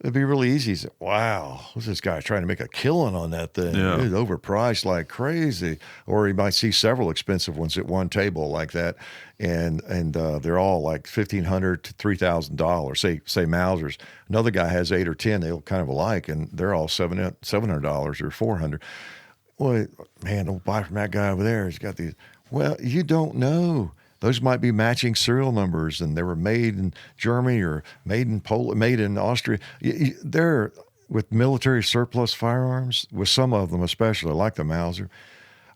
It'd be really easy to say, wow, what's this guy trying to make a killing on that thing? Yeah. It's overpriced like crazy. Or you might see several expensive ones at one table like that, and they're all like $1,500 to $3,000. Say Mausers. Another guy has 8 or 10. They look kind of alike, and they're all $700 or $400. Well, man, don't buy from that guy over there. He's got these. Well, you don't know. Those might be matching serial numbers, and they were made in Germany or made in Poland, made in Austria. They're with military surplus firearms, with some of them especially, like the Mauser.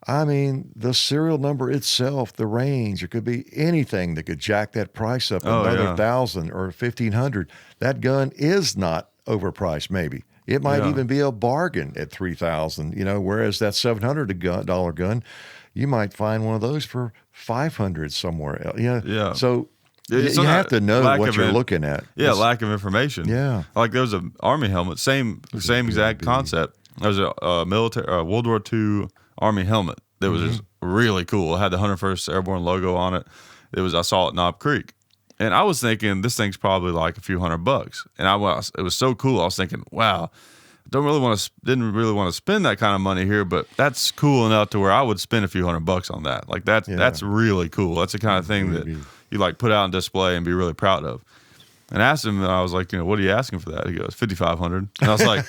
I mean, the serial number itself, the range, it could be anything that could jack that price up another $1,000 or $1,500. That gun is not overpriced, maybe. It might even be a bargain at $3,000, whereas that $700 gun, you might find one of those for $500 somewhere else. Yeah. So you have to know what you're looking at. Yeah, lack of information. Yeah. Like there was an Army helmet, same exact concept. There was a military World War II Army helmet that was just really cool. It had the 101st Airborne logo on it. I saw it at Knob Creek. And I was thinking this thing's probably like a few $100. And it was so cool. I was thinking, wow, didn't really want to spend that kind of money here, but that's cool enough to where I would spend a few $100 on that. Like that's really cool. That's the kind of thing that you like put out on display and be really proud of. And I asked him, and I was like, what are you asking for that? He goes, $5,500. And I was like,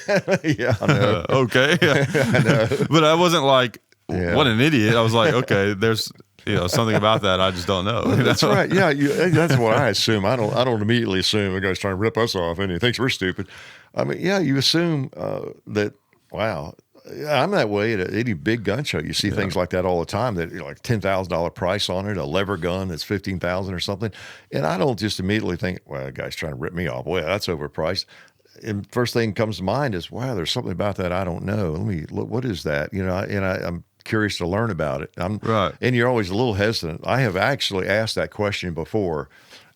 yeah, I know. Okay. I know. But I wasn't like, what an idiot. I was like, okay, there's something about that I just don't know. That's right. Yeah, that's what I assume. I don't immediately assume the guy's trying to rip us off and he thinks we're stupid. I mean, yeah, you assume that, wow, I'm that way at any big gun show. You see things like that all the time, that like $10,000 price on it, a lever gun that's $15,000 or something. And I don't just immediately think, well, the guy's trying to rip me off. Well, that's overpriced. And first thing comes to mind is, wow, there's something about that I don't know. Let me look. What is that? I'm curious to learn about it. Right. And you're always a little hesitant. I have actually asked that question before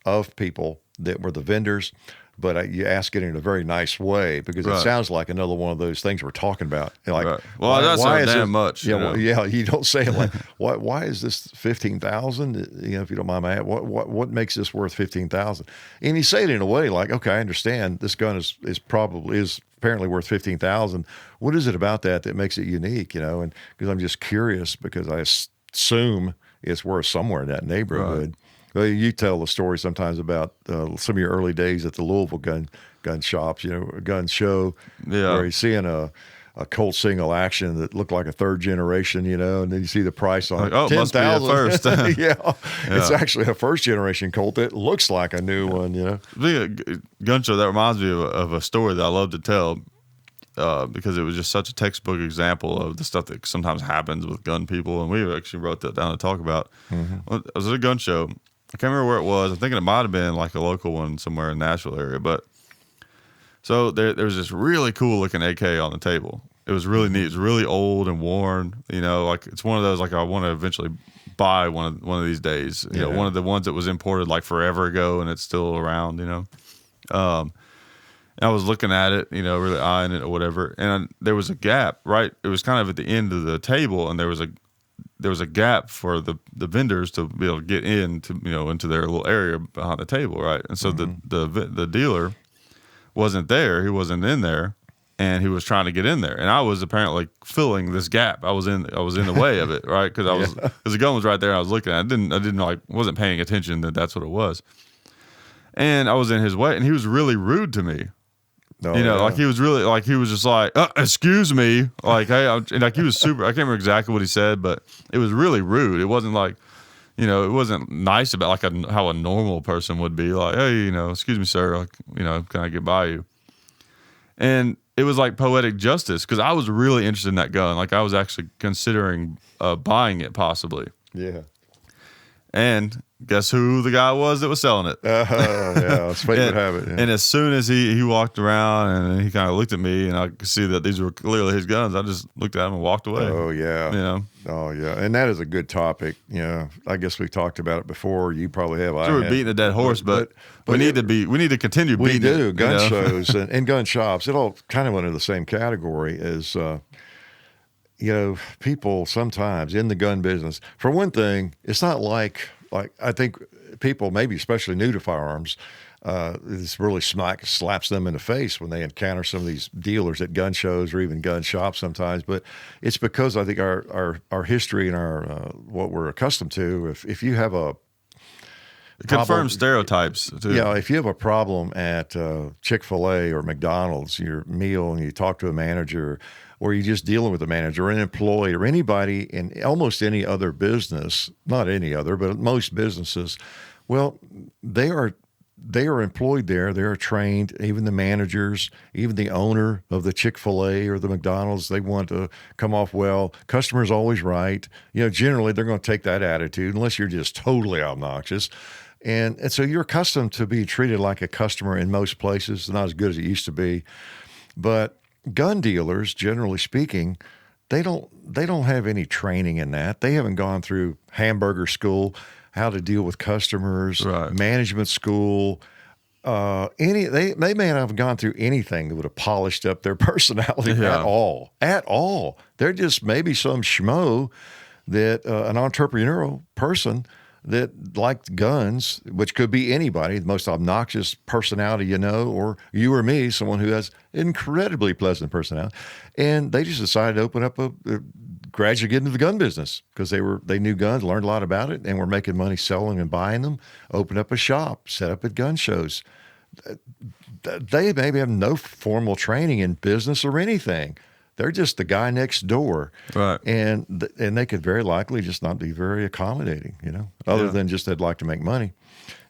of people that were the vendors, but you ask it in a very nice way, because it sounds like another one of those things we're talking about. Like, well, that's not damn much. Yeah, well, yeah. You don't say it like, why is this $15,000? If you don't mind my asking, what makes this worth $15,000? And you say it in a way like, okay, I understand this gun is apparently worth $15,000. What is it about that makes it unique? And because I'm just curious, because I assume it's worth somewhere in that neighborhood. Right. Well, you tell the story sometimes about some of your early days at the Louisville gun shops, a gun show, where you're seeing a Colt single action that looked like a third generation, and then you see the price on it. Oh, must be a first. Yeah, it's actually a first generation Colt. It looks like a new one, Being a gun show, that reminds me of a story that I love to tell, because it was just such a textbook example of the stuff that sometimes happens with gun people. And we actually wrote that down to talk about. I was at a gun show. I can't remember where it was. I'm thinking it might have been like a local one somewhere in the Nashville area. But so there was this really cool looking AK on the table. It was really neat. It was really old and worn. Like it's one of those, like I want to eventually buy one of these days. One of the ones that was imported like forever ago and it's still around. And I was looking at it, really eyeing it or whatever. And there was a gap, right? It was kind of at the end of the table, and there was a gap for the vendors to be able to get into their little area behind the table, right? And so the dealer wasn't there. He wasn't in there, and he was trying to get in there. And I was apparently filling this gap. I was in the way of it, right? Because the gun was right there. I was looking at it. I didn't wasn't paying attention that that's what it was. And I was in his way, and he was really rude to me. Like he was really, like he was just like, excuse me, like, hey, like he was super. I can't remember exactly what he said, but it was really rude. It wasn't like, it wasn't nice about like how a normal person would be. Like, hey, excuse me, sir, like, can I get by you? And it was like poetic justice, because I was really interested in that gun. Like I was actually considering buying it possibly. Yeah. And guess who the guy was that was selling it? Yeah, it's fate would have it. Yeah. And as soon as he walked around and he kind of looked at me and I could see that these were clearly his guns, I just looked at him and walked away. Oh, yeah. You know? Oh, yeah. And that is a good topic. You know, I guess we've talked about it before. You probably have. So we're beating a dead horse, but we need to continue beating it. We do. Gun shows and gun shops. It all kind of under the same category as, you know, people sometimes in the gun business. For one thing, it's not like I think people, maybe especially new to firearms, this really slaps them in the face when they encounter some of these dealers at gun shows or even gun shops sometimes. But it's because I think our history and our what we're accustomed to. If you have a confirm stereotypes too. Yeah, if you have a problem at Chick-fil-A or McDonald's, your meal, and you talk to a manager, or you're just dealing with a manager or an employee or anybody in almost any other business, not any other, but most businesses, well, they are employed there. They are trained. Even the managers, even the owner of the Chick-fil-A or the McDonald's, they want to come off well. Customer's always right. You know, generally they're going to take that attitude unless you're just totally obnoxious. And so you're accustomed to be treated like a customer in most places, not as good as it used to be. But gun dealers, generally speaking, they don't have any training in that. They haven't gone through hamburger school, how to deal with customers, right. management school. They may not have gone through anything that would have polished up their personality at all. At all. They're just maybe some schmo that an entrepreneurial person that liked guns, which could be anybody, the most obnoxious personality you know, or you or me, someone who has incredibly pleasant personality. And they just decided to open up gradually get into the gun business because they knew guns, learned a lot about it, and were making money selling and buying them, open up a shop, set up at gun shows. They maybe have no formal training in business or anything. They're just the guy next door, right? And they could very likely just not be very accommodating, you know, other than just they'd like to make money.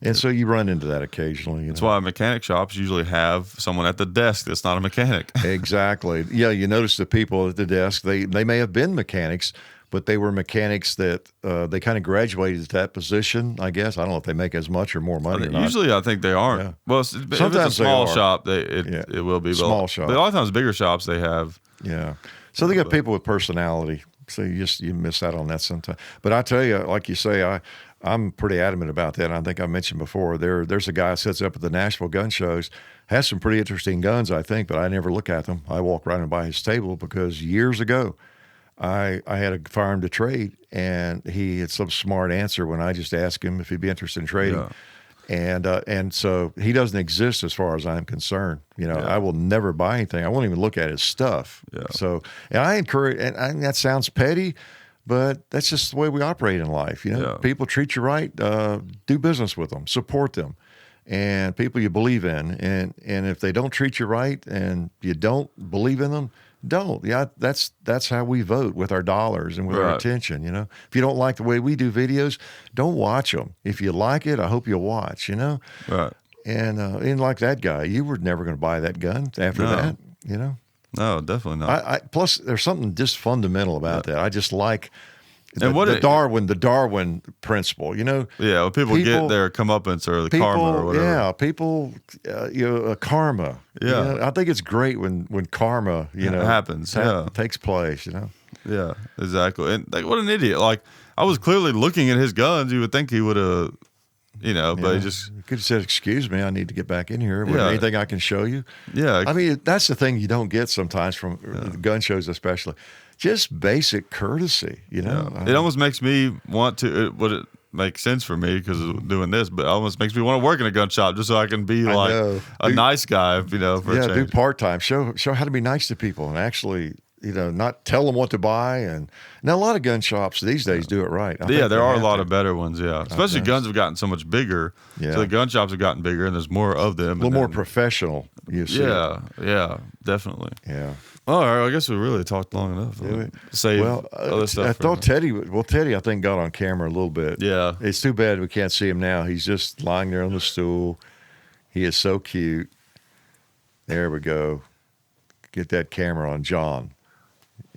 And so you run into that occasionally. That's why mechanic shops usually have someone at the desk that's not a mechanic. Exactly. Yeah, you notice the people at the desk, they may have been mechanics, but they were mechanics that they kind of graduated to that position, I guess. I don't know if they make as much or more money or not. Usually I think they aren't. Yeah. Well, sometimes if it's a small shop, it will be. Small shop. But a lot of times bigger shops, they have. Yeah. So they got people with personality. So you miss out on that sometimes. But I tell you, like you say, I'm pretty adamant about that. I think I mentioned before, there's a guy that sets up at the Nashville gun shows, has some pretty interesting guns, I think, but I never look at them. I walk right by his table because years ago, I had a firearm to trade, and he had some smart answer when I just asked him if he'd be interested in trading. Yeah. And so he doesn't exist as far as I'm concerned. You know, I will never buy anything. I won't even look at his stuff. Yeah. So, and I encourage, and that sounds petty, but that's just the way we operate in life. You know, people treat you right, do business with them, support them, and people you believe in. And if they don't treat you right and you don't believe in them, don't. Yeah, that's how we vote with our dollars and with our attention, you know. If you don't like the way we do videos, don't watch them. If you like it, I hope you'll watch, you know. Right. And like that guy, you were never going to buy that gun after that, you know. No, definitely not. Plus, there's something just fundamental about that. I just like the Darwin principle, you know. Yeah, when people get their comeuppance or the karma or whatever. Yeah, people, karma. Yeah, you know, I think it's great when karma, happens. Takes place. You know. Yeah, exactly. And like, what an idiot! Like, I was clearly looking at his guns. You would think he would have, but he just could have said, "Excuse me, I need to get back in here. Anything I can show you?" Yeah, I mean, that's the thing you don't get sometimes from gun shows, especially. Just basic courtesy, you know. It almost makes me want to. Would it make sense for me because of doing this? But it almost makes me want to work in a gun shop just so I can be like a nice guy, For a change. Do part time. Show how to be nice to people and actually, not tell them what to buy. And now a lot of gun shops these days do it right. There are a lot of better ones. Yeah, especially guns have gotten so much bigger. Yeah. So the gun shops have gotten bigger and there's more of them. A little more professional. You see. Yeah, definitely. Yeah. All right, I guess we really talked long enough. Other stuff. I thought Teddy, I think, got on camera a little bit. Yeah. It's too bad we can't see him now. He's just lying there on the stool. He is so cute. There we go. Get that camera on John.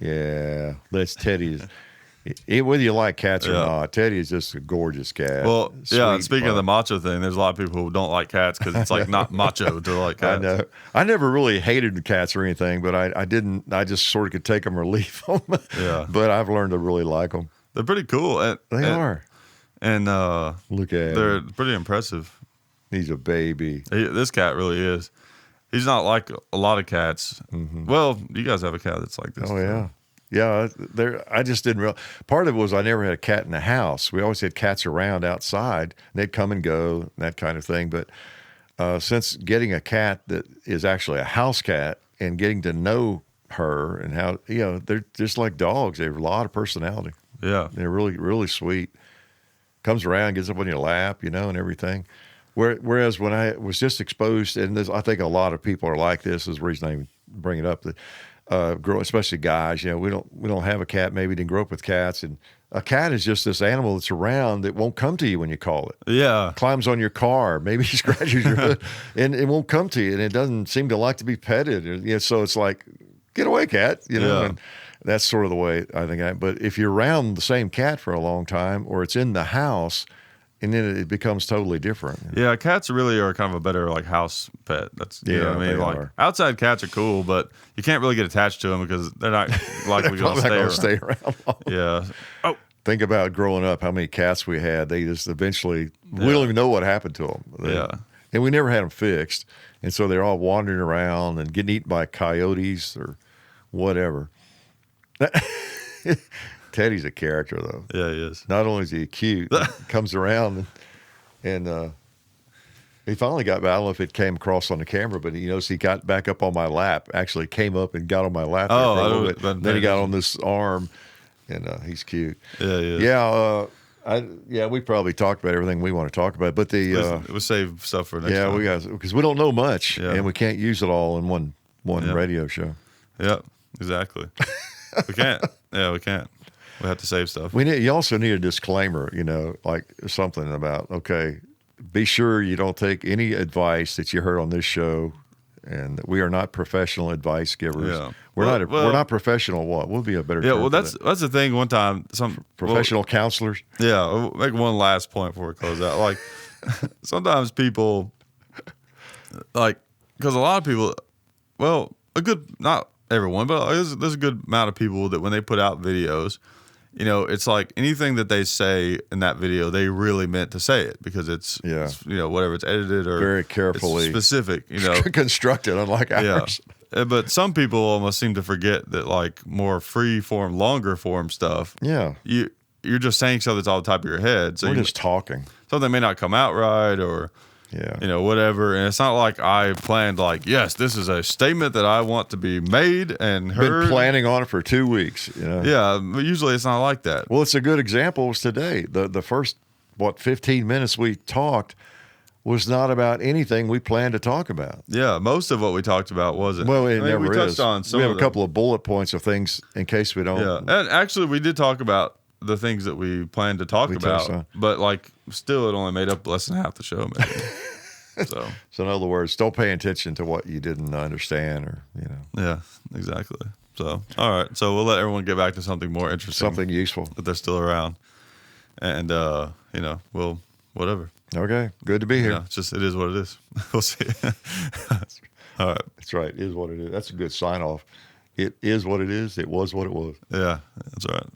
Yeah, that's Teddy. Whether you like cats or Yeah. not, Teddy is just a gorgeous cat. Well, yeah. Sweet Speaking of pup. the macho thing, there's a lot of people who don't like cats because it's like not macho to like I cats. know. I never really hated the cats or anything, but I didn't. I just sort of could take them or leave them. Yeah. But I've learned to really like them. They're pretty cool. They are. And Look at they're him. pretty impressive. He's a baby. This cat really is. He's not like a lot of cats. Well, you guys have a cat that's like this. Oh yeah. Yeah, I just didn't realize. Part of it was I never had a cat in the house. We always had cats around outside. They'd come and go, that kind of thing. But since getting a cat that is actually a house cat and getting to know her and how, they're just like dogs. They have a lot of personality. Yeah. They're really, really sweet. Comes around, gets up on your lap, and everything. Whereas when I was just exposed, and I think a lot of people are like this, is the reason I even bring it up, that especially guys, we don't have a cat, maybe didn't grow up with cats, and a cat is just this animal that's around that won't come to you when you call it. Yeah. Climbs on your car, maybe scratches your hood, and it won't come to you, and it doesn't seem to like to be petted. So it's like, get away, cat, Yeah. and that's sort of the way I think. But if you're around the same cat for a long time, or it's in the house, and then it becomes totally different. Yeah, cats really are kind of a better like house pet. That's you know what I mean. they Like are. outside cats are cool, but you can't really get attached to them because they're not likely going to Probably not stay gonna around. stay around long. Yeah. Oh, Think about growing up, how many cats we had. They just eventually, we don't even know what happened to them. Yeah. And we never had them fixed. And so they're all wandering around and getting eaten by coyotes or whatever. Teddy's a character, though. yeah, he is. Not only is he cute, he comes around and he finally got, I don't know if it came across on the camera, but he got back up on my lap, actually came up and got on my lap there Oh, for a I little would- bit. but Then he got on this arm, and he's cute. Yeah, he is. Yeah, we probably talked about everything we want to talk about, but We'll save stuff for next time. we got, because we don't know much, Yeah. and we can't use it all in one Yeah. radio show. Yep, exactly. We can't. Yeah, we can't. We have to save stuff. You also need a disclaimer, like something about, okay, be sure you don't take any advice that you heard on this show, and that we are not professional advice givers. Yeah. We're Well- we're not professional. What would be a better Yeah, term well, for that's the thing. One time, professional counselors. Yeah, I'll make one last point before we close out. Like, sometimes people, like, because a lot of people, well, not everyone, but there's a good amount of people that when they put out videos, it's like anything that they say in that video, they really meant to say it because it's whatever, it's edited or Very carefully it's specific, constructed, unlike ours. Yeah. But some people almost seem to forget that, like, more free form, longer form stuff. Yeah. You're just saying stuff that's off the top of your head. So We're just talking. something may not come out right or whatever. And it's not like I planned, like, yes, this is a statement that I want to be made and heard. Been planning on it for 2 weeks. Yeah, but usually it's not like that. Well, it's a good example was today. The first 15 minutes we talked was not about anything we planned to talk about. Yeah, most of what we talked about wasn't. Well, it never we is. touched on some we have of a couple of bullet points of things in case we don't. Yeah, and actually we did talk about the things that we planned to talk touched on. about, but like still it only made up less than half the show maybe. So in other words, don't pay attention to what you didn't understand or, yeah, exactly. So, all right. So we'll let everyone get back to something more interesting. something useful. That they're still around. And, we'll, whatever. Okay. Good to be here. Yeah, it is what it is. We'll see. All right. That's right. It is what it is. That's a good sign off. It is what it is. It was what it was. Yeah, that's all right.